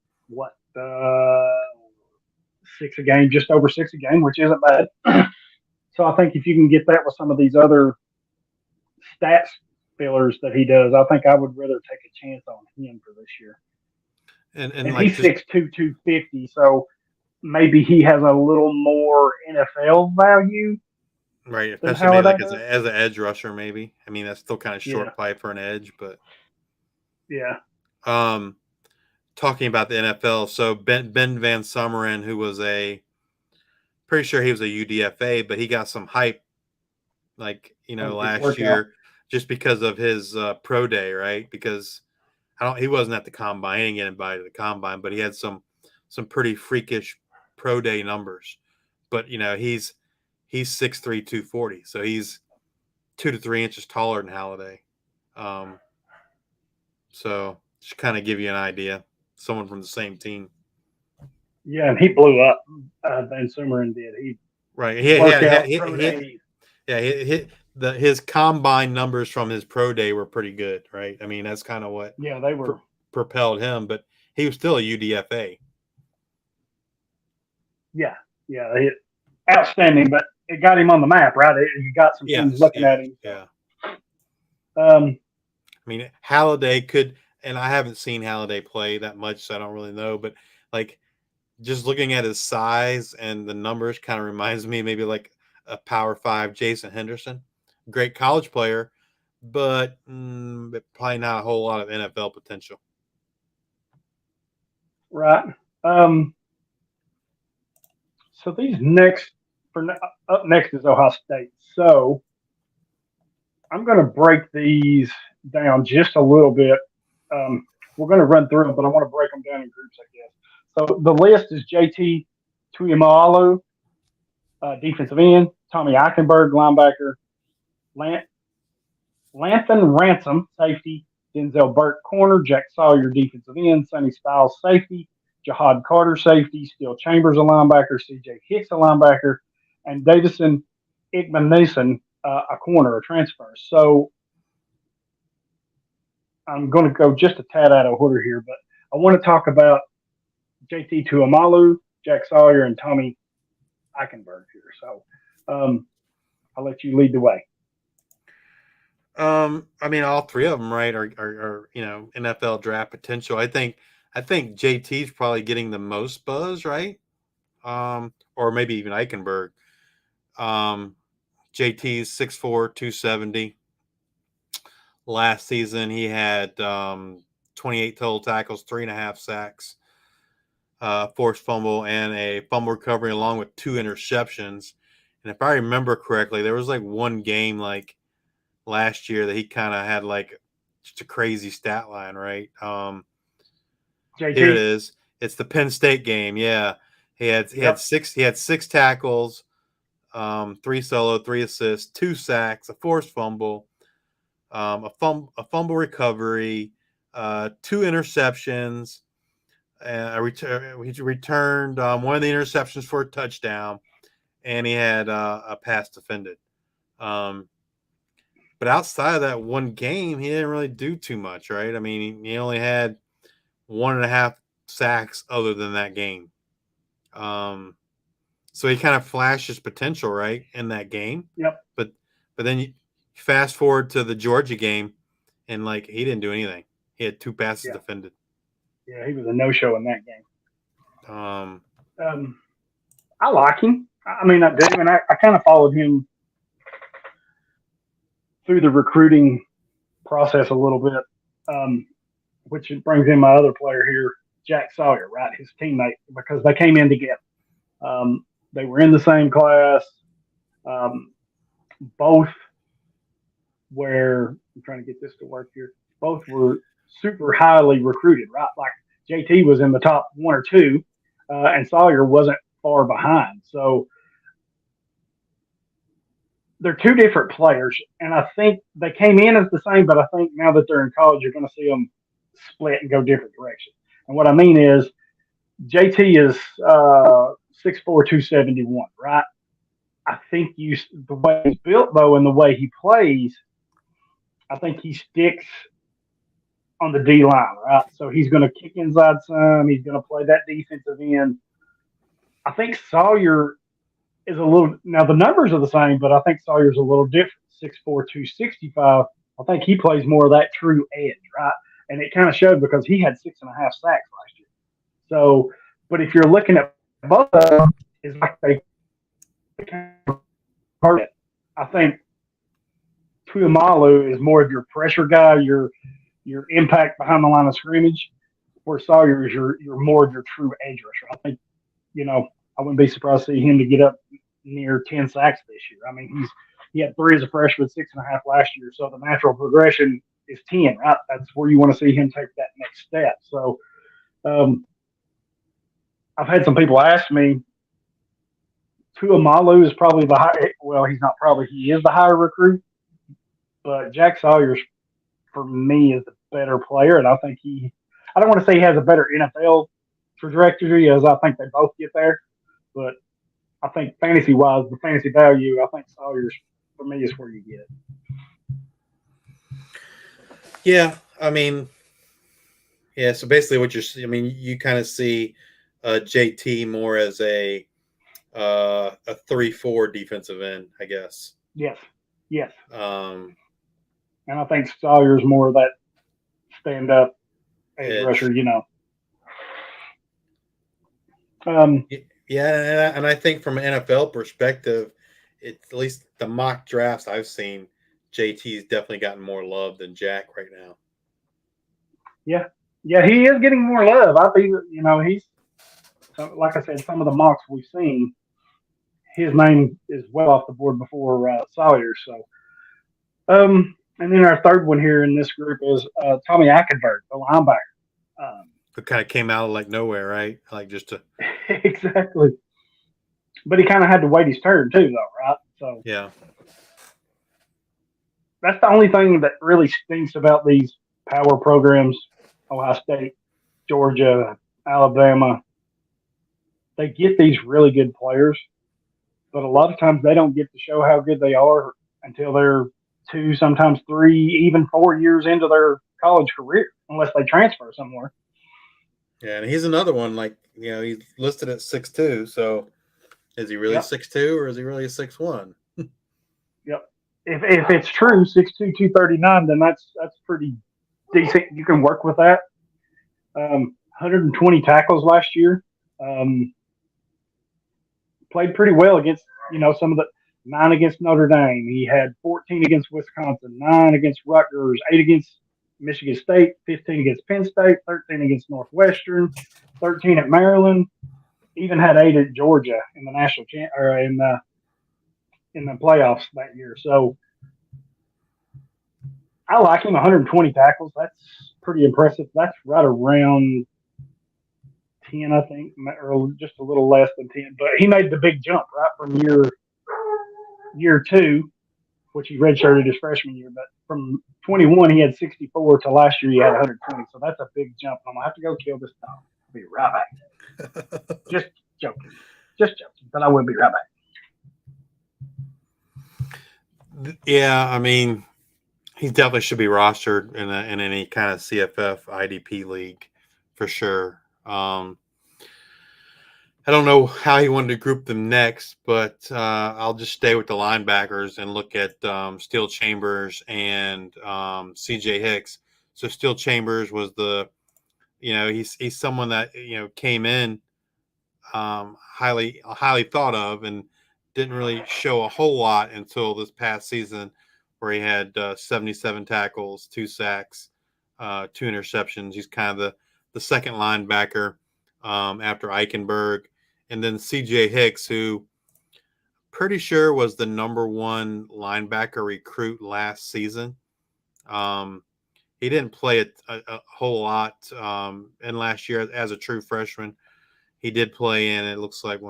6 a game, just over 6 a game, which isn't bad. So I think if you can get that with some of these other stats fillers that he does, I think I would rather take a chance on him for this year. And like he's 6'2", 250, so maybe he has a little more NFL value. Right, especially like as an edge rusher, maybe. I mean, that's still kind of short pipe for an edge, but yeah. Talking about the NFL, so Ben Van Sumeren, who was pretty sure he was a UDFA, but he got some hype, like last year, just because of his pro day, right? Because he wasn't at the combine, he didn't get invited to the combine, but he had some pretty freakish pro day numbers. But he's 6'3", 240, so he's 2 to 3 inches taller than Halliday. So just kind of give you an idea. Someone from the same team. Yeah, and he blew up. Van Sumeren did. His combine numbers from his pro day were pretty good, right? I mean, that's kind of what they were propelled him, but he was still a UDFA. Yeah, outstanding, but it got him on the map, right? You got some things looking at him. Yeah. I mean, Halliday could, and I haven't seen Halliday play that much, so I don't really know, but like just looking at his size and the numbers kind of reminds me maybe like a Power 5 Jason Henderson. Great college player, but probably not a whole lot of NFL potential. Right. So these up next is Ohio State. So I'm going to break these down just a little bit. We're going to run through them, but I want to break them down in groups, I guess. So the list is JT Tuimoloau, defensive end, Tommy Eichenberg, linebacker, Lathan Ransom, safety, Denzel Burke, corner, Jack Sawyer, defensive end, Sonny Styles, safety, Jihad Carter, safety, Steele Chambers, a linebacker, CJ Hicks, a linebacker, and Davison Igmanison, a corner, a transfer. So I'm going to go just a tad out of order here, but I want to talk about JT Tuimoloau, Jack Sawyer, and Tommy Eichenberg here. So I'll let you lead the way. I mean, all three of them, right, are NFL draft potential. I think JT's probably getting the most buzz, right? Or maybe even Eichenberg. JT's 6'4", 270. Last season, he had 28 total tackles, 3.5 sacks, forced fumble, and a fumble recovery along with 2 interceptions. And if I remember correctly, there was like one game like last year that he kind of had like just a crazy stat line, right? JT. Here it is. It's the Penn State game. Yeah, he had 6 tackles, 3 solo, 3 assists, 2 sacks, a forced fumble, a fumble recovery, 2 interceptions. He returned one of the interceptions for a touchdown, and he had a pass defended. But outside of that one game, he didn't really do too much, right? I mean, he only had 1.5 sacks other than that game. So he kind of flashed his potential, right, in that game. Yep. But then you fast forward to the Georgia game, and like he didn't do anything. He had 2 passes defended. Yeah, he was a no-show in that game. I like him. I mean, I do, and I kind of followed him through the recruiting process a little bit, which brings in my other player here, Jack Sawyer, right, his teammate, because they came in together. They were in the same class. Both were, I'm trying to get this to work here, both were super highly recruited, right? Like JT was in the top 1 or 2, and Sawyer wasn't far behind. So they're two different players, and I think they came in as the same, but I think now that they're in college, you're going to see them split and go different directions. And what I mean is JT is 6'4", 271, right? I think the way he's built, though, and the way he plays, I think he sticks on the D line, right? So he's going to kick inside some. He's going to play that defensive end. I think Sawyer is a little, now the numbers are the same, but I think Sawyer's a little different. 6'4", 265. I think he plays more of that true edge, right? And it kind of showed because he had 6.5 sacks last year. So, but if you're looking at both of them, it's like they hurt it. I think Tuimalu is more of your pressure guy, your impact behind the line of scrimmage, where Sawyer is your more of your true edge rusher. I think, I wouldn't be surprised to see him to get up near 10 sacks this year. I mean, he had 3 as a freshman, 6.5 last year. So the natural progression is 10, right? That's where you want to see him take that next step. So I've had some people ask me, Tuimalu is probably the high. Well, he's not probably. He is the higher recruit, but Jack Sawyer's, for me, is the better player, and I think I don't want to say he has a better NFL trajectory, as I think they both get there, but I think fantasy-wise, the fantasy value, I think Sawyer's, for me, is where you get it. Yeah, I mean, so basically you kind of see JT more as a 3-4 defensive end, I guess. Yes. And I think Sawyer's more of that stand-up edge rusher, and I think from an NFL perspective, at least the mock drafts I've seen, JT's definitely gotten more love than Jack right now. Yeah, he is getting more love. I think, he's, like I said, some of the mocks we've seen, his name is well off the board before Sawyer. So, and then our third one here in this group is Tommy Eichenberg, the linebacker. It kind of came out of like nowhere, right? Like just to exactly. But he kind of had to wait his turn too, though, right? So yeah, that's the only thing that really stinks about these power programs: Ohio State, Georgia, Alabama. They get these really good players, but a lot of times they don't get to show how good they are until they're 2, sometimes 3, even 4 years into their college career, unless they transfer somewhere. Yeah, and he's another one. Like, he's listed at 6'2", so is he really 6'2", or is he really a 6'1"? Yep. If it's true, 6'2", 239, then that's pretty decent. You can work with that. 120 tackles last year. Played pretty well against, some of the 9 against Notre Dame. He had 14 against Wisconsin, 9 against Rutgers, 8 against Michigan State, 15 against Penn State, 13 against Northwestern, 13 at Maryland. Even had 8 at Georgia in the national or in the playoffs that year. So I like him. 120 tackles. That's pretty impressive. That's right around 10, I think, or just a little less than 10. But he made the big jump right from year 2, which he redshirted his freshman year. But from 21, he had 64 to last year he had 120. So that's a big jump. I'm gonna have to go kill this dog. I'll be right back. Just joking. But I will be right back. Yeah, I mean, he definitely should be rostered in any kind of CFF IDP league for sure. I don't know how he wanted to group them next, but I'll just stay with the linebackers and look at Steel Chambers and CJ Hicks. So Steel Chambers was he's someone that came in highly thought of and didn't really show a whole lot until this past season, where he had 77 tackles, 2 sacks, 2 interceptions. He's kind of the second linebacker after Eichenberg, and then C.J. Hicks, who pretty sure was the #1 linebacker recruit last season. He didn't play a whole lot in last year as a true freshman. He did play in, it looks like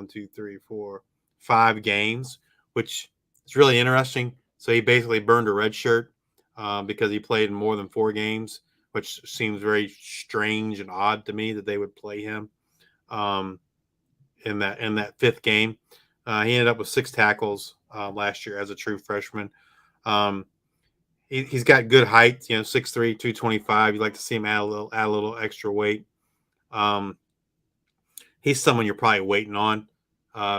5 games, which is really interesting. So he basically burned a red shirt because he played in more than 4 games, which seems very strange and odd to me that they would play him in that 5th game. He ended up with 6 tackles last year as a true freshman. He's got good height, 6'3", 225. You'd like to see him add a little extra weight. He's someone you're probably waiting on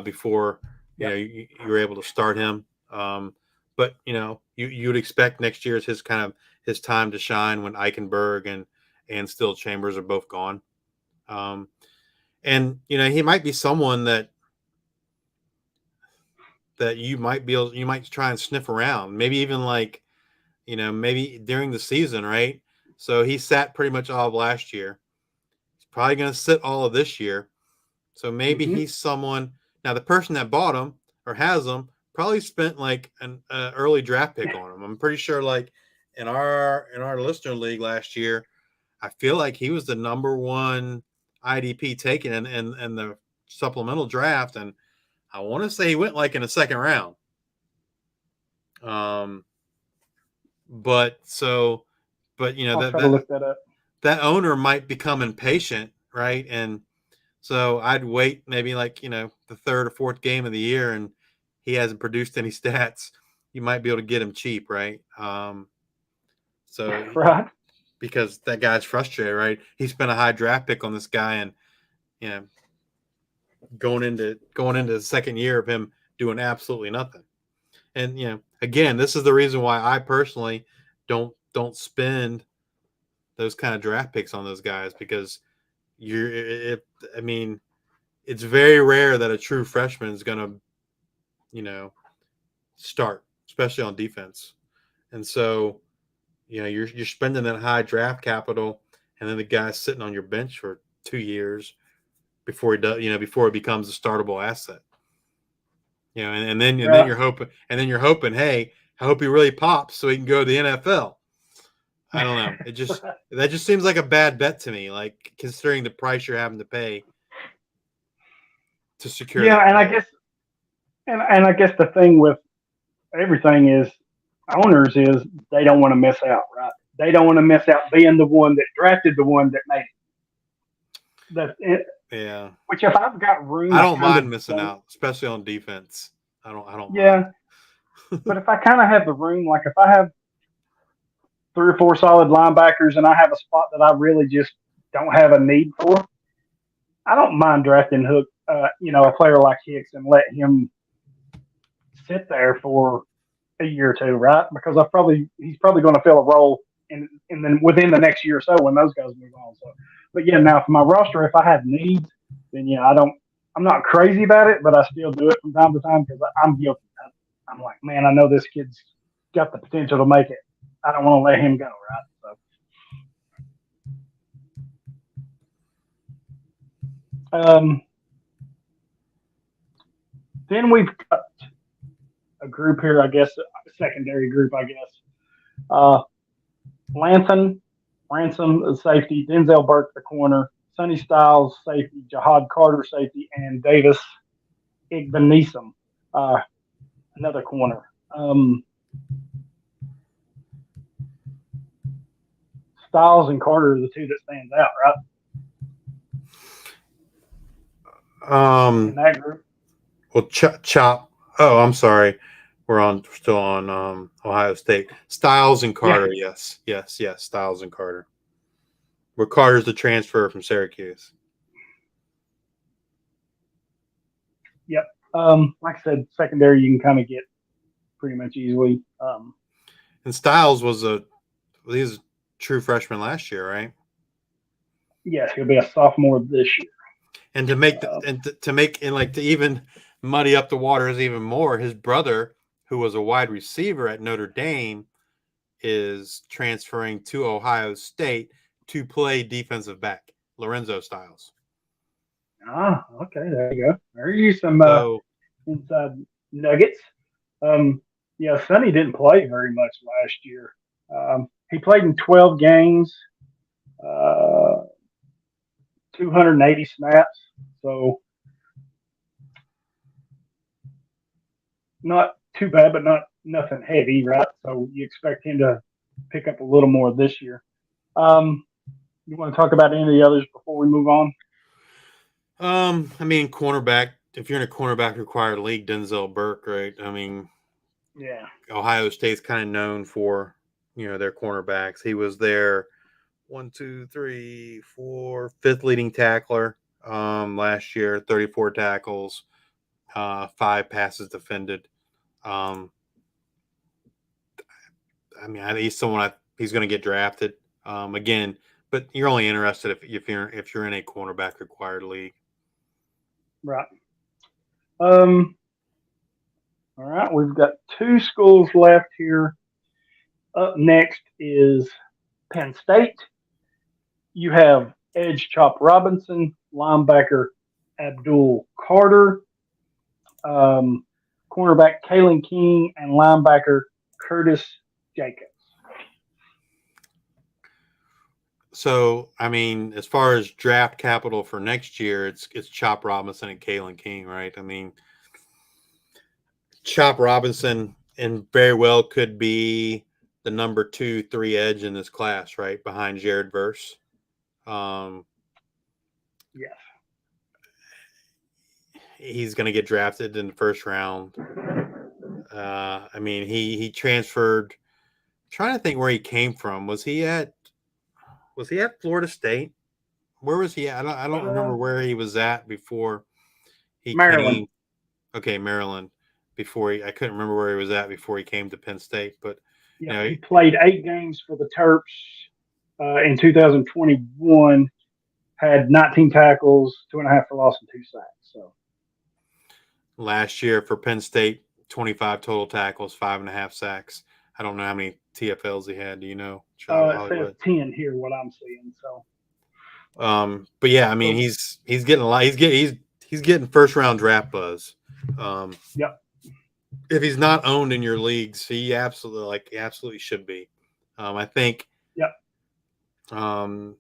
before you were able to start him. But you would expect next year is his his time to shine when Eichenberg and Still Chambers are both gone. And he might be someone that you might try and sniff around, maybe even maybe during the season, right? So he sat pretty much all of last year. He's probably going to sit all of this year. So maybe he's someone. Now, the person that bought him or has him probably spent an early draft pick on him. I'm pretty sure in our listener league last year, I feel like he was the #1 IDP taken in the supplemental draft, and I want to say he went in the 2nd round. But I'll try to look that up. That owner might become impatient, right? And so I'd wait maybe the 3rd or 4th game of the year, and he hasn't produced any stats. You might be able to get him cheap, right? Right. Because that guy's frustrated, right? He spent a high draft pick on this guy, and going into the 2nd year of him doing absolutely nothing. And again, this is the reason why I personally don't spend those kind of draft picks on those guys, because it's very rare that a true freshman is going to start, especially on defense. And so you're spending that high draft capital, and then the guy's sitting on your bench for 2 years before he does, before it becomes a startable asset. And then you're hoping, hey, I hope he really pops so he can go to the NFL. I don't know. That just seems like a bad bet to me, considering the price you're having to pay to secure. Yeah, and I guess the thing with everything is owners is they don't want to miss out, right? They don't want to miss out being the one that drafted the one that made it. That's it. Yeah. Which if I've got room, I don't mind missing out, especially on defense. I don't. Yeah. But if I kind of have the room, if I have 3 or 4 solid linebackers and I have a spot that I really just don't have a need for, I don't mind drafting a player like Hicks and let him sit there for a year or 2, right? Because he's probably going to fill a role and then within the next year or so when those guys move on. So, but yeah, now for my roster, if I have needs, then I'm not crazy about it, but I still do it from time to time because I'm guilty. I'm like, man, I know this kid's got the potential to make it. I don't want to let him go, right? So, then we've got a group here, I guess, a secondary group, I guess. Ransom, the safety, Denzel Burke, the corner, Sonny Styles, safety, Jihad Carter, safety, and Davis Igbenissam, another corner. Styles and Carter are the 2 that stands out, right? In that group. Well, Chop. Oh, I'm sorry. We're still on Ohio State. Styles and Carter, yes. Styles and Carter. Where Carter's the transfer from Syracuse. Yep. Like I said, secondary you can kind of get pretty much easily. And Styles was he was a true freshman last year, right? Yes, he'll be a sophomore this year. And to even muddy up the waters even more, his brother, who was a wide receiver at Notre Dame, is transferring to Ohio State to play defensive back. Lorenzo Styles. Ah, okay, there you go. There you some So inside nuggets. Yeah, Sonny didn't play very much last year. He played in 12 games, uh, 280 snaps. So not too bad, but not nothing heavy, right? So you expect him to pick up a little more this year. You want to talk about any of the others before we move on? I mean, cornerback. If you're in a cornerback required league, Denzel Burke, right? I mean, Yeah. Ohio State's kind of known for, their cornerbacks. He was their 5th leading tackler last year, 34 tackles, 5 passes defended. I mean, he's someone he's going to get drafted again, but you're only interested if you're in a cornerback required league. Right. All right, we've got 2 schools left here. Up next is Penn State. You have edge Chop Robinson, linebacker Abdul Carter, cornerback Kalen King, and linebacker Curtis Jacobs. So, I mean, as far as draft capital for next year, it's Chop Robinson and Kalen King, right? I mean, Chop Robinson and very well could be the number 2, 3 edge in this class, right? Behind Jared Verse. Yes. He's going to get drafted in the first round. I mean, he transferred. I'm trying to think where he came from. Was he at Florida State? Where was he at? I don't remember where he was at before he Maryland. came. Okay, Maryland. I couldn't remember where he was at before he came to Penn State. But yeah, he played 8 games for the Terps in 2021. Had 19 tackles, 2.5 for loss, and 2 sacks. So last year for Penn State, 25 total tackles, 5.5 sacks. I don't know how many TFLs he had. Do you know? it says 10 here, what I'm seeing. So, but yeah, I mean, he's getting a lot. He's getting first round draft buzz. Yep. If he's not owned in your leagues, he absolutely should be. I think. Yep. I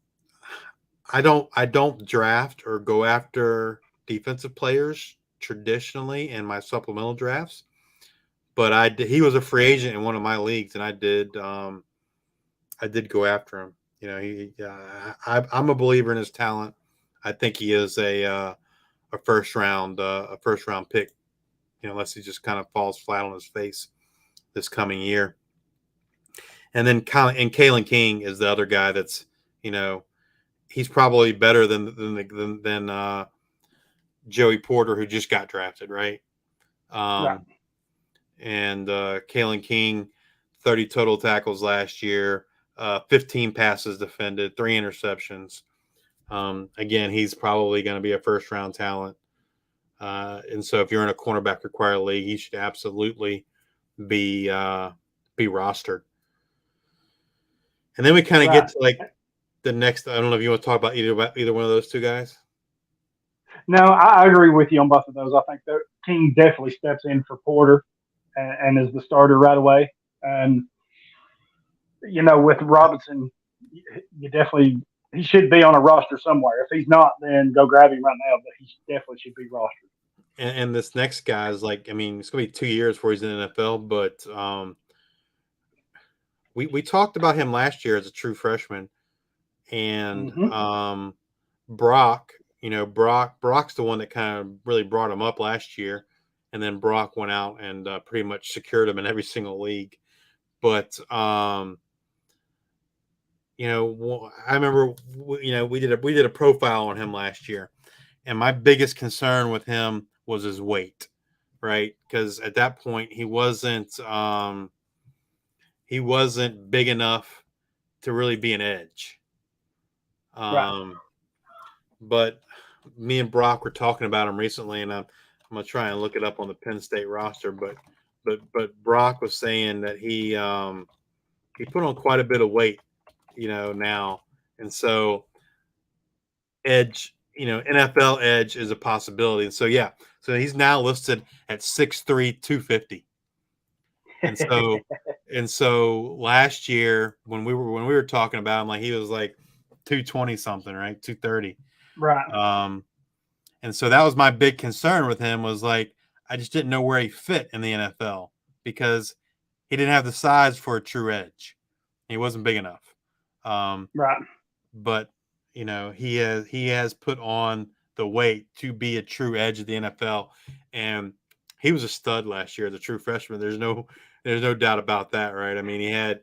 don't draft or go after defensive players traditionally in my supplemental drafts, but he was a free agent in one of my leagues, and I did go after him. I'm a believer in his talent. I think he is a first round pick, unless he just kind of falls flat on his face this coming year. And then Kalen King is the other guy that's, he's probably better than Joey Porter, who just got drafted, right? right. And Kalen King, 30 total tackles last year, 15 passes defended, 3 interceptions. Again, he's probably going to be a first-round talent. And so if you're in a cornerback required league, he should absolutely be rostered. And then we kind of get to the next. I don't know if you want to talk about either one of those 2 guys. No, I agree with you on both of those. I think that King definitely steps in for Porter and is the starter right away. And with Robinson, he should be on a roster somewhere. If he's not, then go grab him right now. But he definitely should be rostered. And this next guy is it's going to be 2 years before he's in the NFL. But we talked about him last year as a true freshman, and Brock. Brock's the one that kind of really brought him up last year, and then Brock went out and pretty much secured him in every single league. But I remember we did a profile on him last year, and my biggest concern with him was his weight, right? Because at that point he wasn't big enough to really be an edge. Right. But me and Brock were talking about him recently, and I'm gonna try and look it up on the Penn State roster. But Brock was saying that he put on quite a bit of weight, now, and so edge, NFL edge is a possibility. And so, yeah, so he's now listed at 6'3", 250. And so last year when we were talking about him, like he was like 220 something, right? 230. Right. And so that was my big concern with him, was like I just didn't know where he fit in the NFL because he didn't have the size for a true edge. He wasn't big enough. Right. But he has put on the weight to be a true edge of the NFL, and he was a stud last year as a true freshman. There's no doubt about that, right? I mean, he had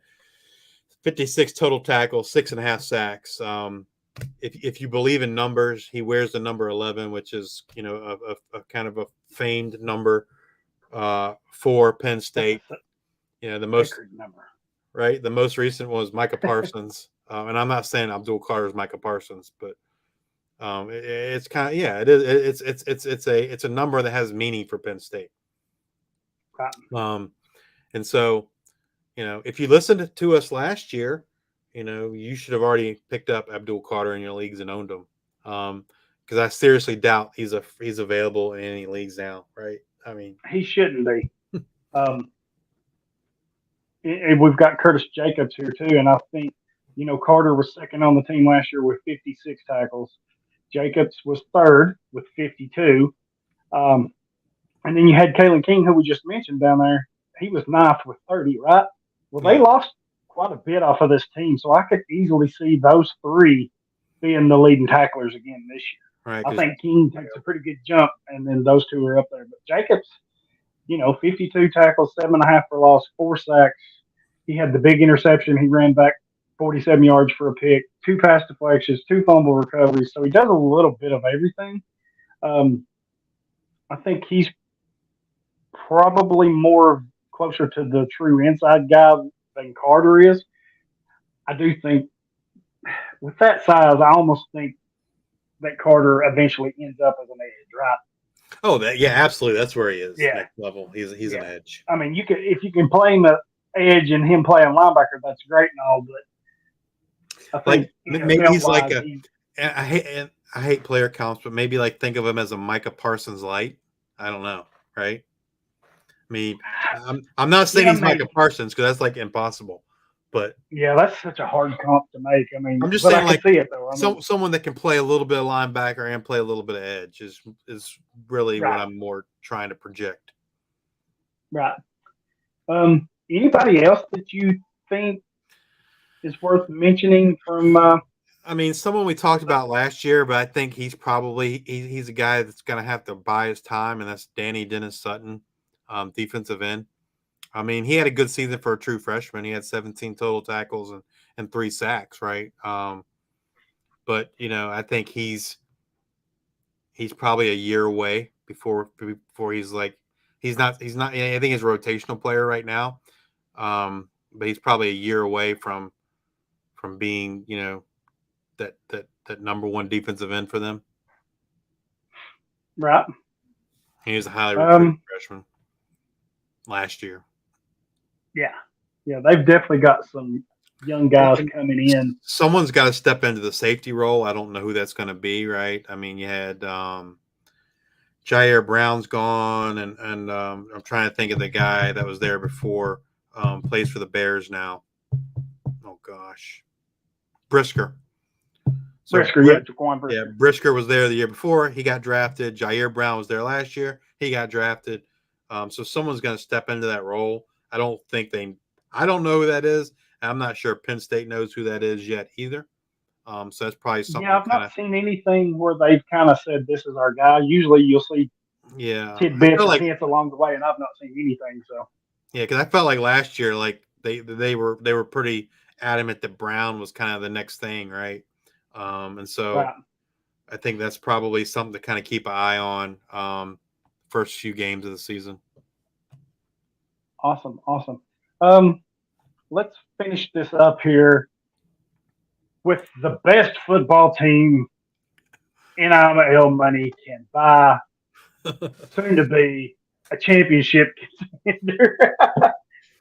56 total tackles, 6.5 sacks. If you believe in numbers, he wears the number 11, which is a kind of a famed number for Penn State. The most number. Right, the most recent was Micah Parsons, and I'm not saying Abdul Carter is Micah Parsons, but it's kind of it is it's a number that has meaning for Penn State. And so if you listened to us last year, you should have already picked up Abdul Carter in your leagues and owned him, because I seriously doubt he's available in any leagues now, right? I mean, he shouldn't be. And we've got Curtis Jacobs here too, and I think Carter was second on the team last year with 56 tackles. Jacobs was third with 52, and then you had Kalen King, who we just mentioned down there. He was ninth with 30, right? Well, they lost quite a bit off of this team, so I could easily see those three being the leading tacklers again this year. Right, I think King takes a pretty good jump, and then those two are up there. But Jacobs, 52 tackles, 7.5 for loss, 4 sacks. He had the big interception. He ran back 47 yards for a pick, 2 pass deflections, 2 fumble recoveries. So he does a little bit of everything. I think he's probably more closer to the true inside guy than Carter is. I do think with that size, I almost think that Carter eventually ends up as an edge, right? Oh, absolutely. That's where he is. Yeah. Next level. He's an edge. I mean, if you can play him at edge and him playing linebacker, that's great and all, but I think maybe he's like I hate player comps, but maybe like think of him as a Micah Parsons light. I don't know, right? I mean, I'm not saying he's Micah Parsons because that's like impossible, but that's such a hard comp to make. I mean, I'm just saying, like, see it though. Someone that can play a little bit of linebacker and play a little bit of edge is really what I'm more trying to project. Right. Anybody else that you think is worth mentioning from? I mean, someone we talked about last year, but I think he's probably he's a guy that's going to have to buy his time, and that's Danny Dennis Sutton, defensive end. I mean, he had a good season for a true freshman. He had 17 total tackles and 3 sacks, right? But I think he's probably a year away before he's like he's not. I think he's a rotational player right now, but he's probably a year away from being that number one defensive end for them. Right. He was a highly recruited freshman last year. Yeah, they've definitely got some young guys coming in. Someone's got to step into the safety role. I don't know who that's going to be, right? I mean, you had Jair Brown's gone, and I'm trying to think of the guy that was there before, plays for the Bears now. Oh, gosh. Brisker. Jaquan Brisker. Yeah, Brisker was there the year before. He got drafted. Jair Brown was there last year. He got drafted. So someone's going to step into that role. I don't know who that is. I'm not sure Penn State knows who that is yet either. So that's probably something. Yeah, I've not seen anything where they've kind of said this is our guy. Usually you'll see tidbits and hints along the way, and I've not seen anything. So because I felt like last year, like they were pretty adamant that Brown was kind of the next thing, right? And so I think that's probably something to kind of keep an eye on first few games of the season. Awesome. Let's finish this up here with the best football team NIL money can buy, soon to be a championship contender.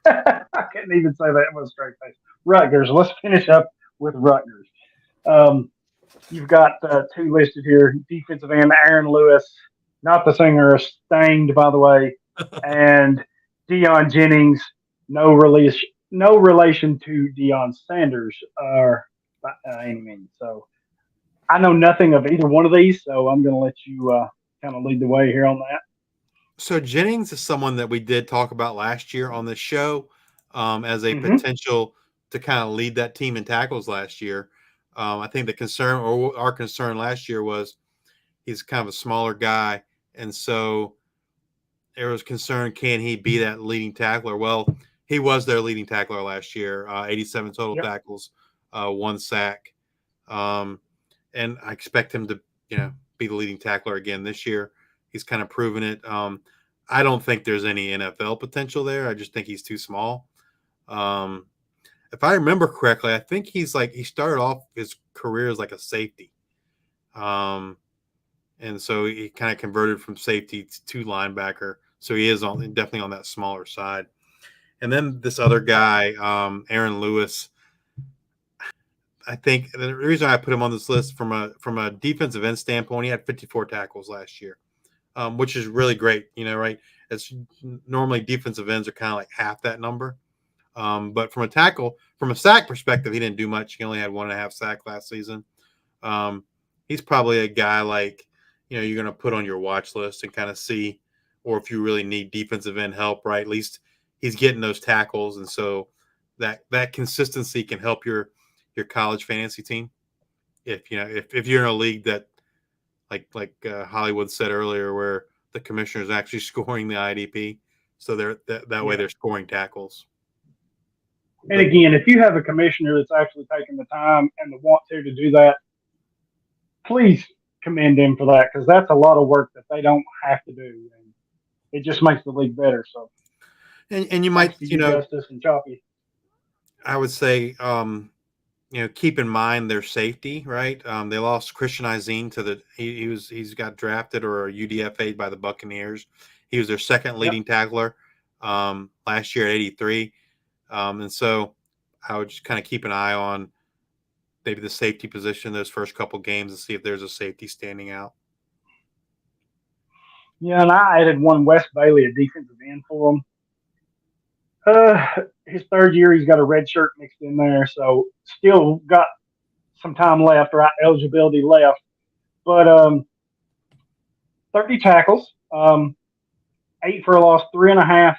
I couldn't even say that with a straight face. Rutgers. Let's finish up with Rutgers. You've got two listed here: defensive end Aaron Lewis, not the singer, Stained, by the way, and Deion Jennings. No relation to Deion Sanders or any means. So I know nothing of either one of these, so I'm going to let you kind of lead the way here on that. So Jennings is someone that we did talk about last year on the show as a potential to kind of lead that team in tackles last year. I think the concern, or our concern last year, was he's kind of a smaller guy, and so there was concern, can he be that leading tackler? Well, he was their leading tackler last year, 87 total tackles, 1 sack. And I expect him to, be the leading tackler again this year. He's kind of proven it. I don't think there's any NFL potential there. I just think he's too small. If I remember correctly, I think he started off his career as like a safety. And so he kind of converted from safety to linebacker. So he is definitely on that smaller side. And then this other guy, Aaron Lewis, I think the reason I put him on this list from a defensive end standpoint, he had 54 tackles last year, which is really great. Right? It's normally defensive ends are kind of like half that number. But from a sack perspective, he didn't do much. He only had 1.5 sacks last season. He's probably a guy like, you're going to put on your watch list and kind of see, or if you really need defensive end help, right? At least he's getting those tackles. And so that consistency can help your college fantasy team. If you're in a league that like Hollywood said earlier, where the commissioner is actually scoring the IDP. So that way they're scoring tackles. And again, if you have a commissioner that's actually taking the time and the want to do that, please commend him for that, because that's a lot of work that they don't have to do. And it just makes the league better. So, and you might, Justice and Choppy. I would say, keep in mind their safety, right? They lost Christian Izine to he's got drafted or UDFA'd by the Buccaneers. He was their second leading tackler last year at 83. And so I would just kind of keep an eye on maybe the safety position those first couple games and see if there's a safety standing out. Yeah, and I added one Wes Bailey, a defensive end for him. His third year, he's got a red shirt mixed in there, so still got some time left, right? Eligibility left. But 30 tackles, 8 for a loss, 3.5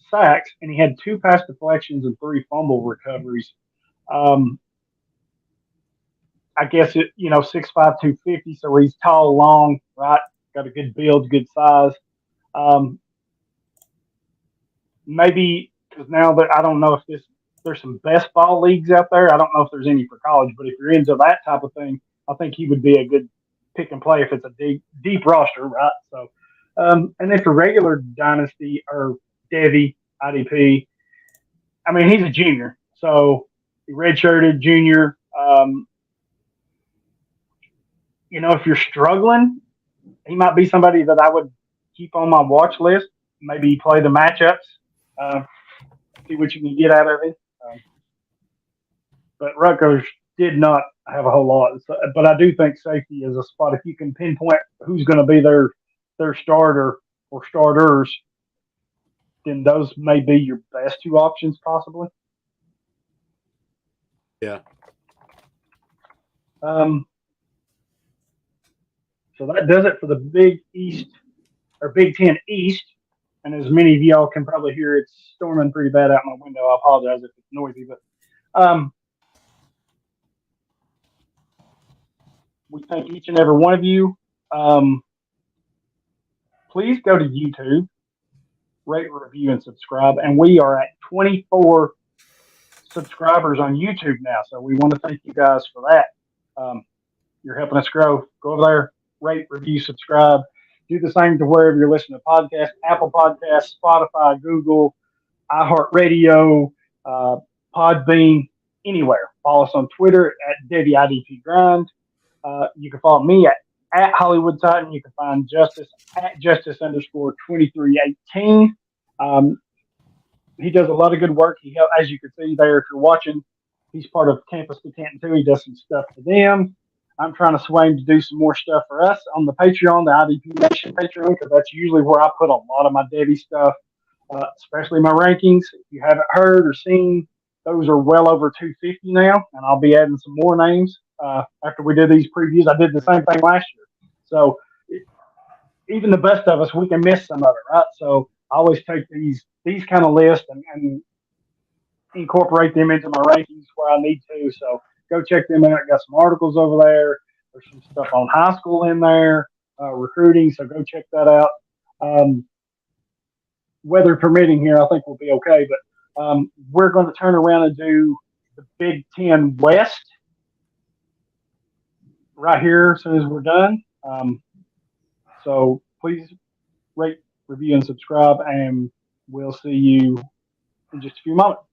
sacks, and he had 2 pass deflections and 3 fumble recoveries. I guess 6'5", 250, so he's tall, long, right? Got a good build, good size. Maybe because now that I don't know if there's some best ball leagues out there. I don't know if there's any for college, but if you're into that type of thing, I think he would be a good pick and play if it's a deep roster, right? So, and then for regular dynasty or Devy IDP, I mean, he's a junior, so he redshirted junior. If you're struggling, he might be somebody that I would keep on my watch list. Maybe play the matchups, see what you can get out of it. But Rutgers did not have a whole lot. But I do think safety is a spot. If you can pinpoint who's going to be their starter or starters, then those may be your best 2 options possibly. Yeah. So that does it for the Big East or Big Ten East. And as many of y'all can probably hear, it's storming pretty bad out my window. I apologize if it's noisy, but we thank each and every one of you. Please go to YouTube, rate, review, and subscribe. And we are at 24 subscribers on YouTube now, so we want to thank you guys for that. You're helping us grow. Go over there, rate, review, subscribe. Do the same to wherever you're listening to podcasts, Apple Podcasts, Spotify, Google, iHeartRadio, Podbean, anywhere. Follow us on Twitter at Devy IDP Grind. You can follow me at Hollywood Titan. You can find Justice at Justice_2318. He does a lot of good work. As you can see there, if you're watching, he's part of Campus to Canton too. He does some stuff for them. I'm trying to sway him to do some more stuff for us on the Patreon, the IDP Nation Patreon, because that's usually where I put a lot of my Devy stuff, especially my rankings. If you haven't heard or seen, those are well over 250 now, and I'll be adding some more names after we do these previews. I did the same thing last year. So even the best of us, we can miss some of it, right? So I always take these kind of lists and incorporate them into my rankings where I need to. So go check them out. Got some articles over there. There's some stuff on high school in there, recruiting. So go check that out. Weather permitting here, I think we'll be okay. But we're going to turn around and do the Big Ten West right here as soon as we're done. So please rate, review, and subscribe, and we'll see you in just a few moments.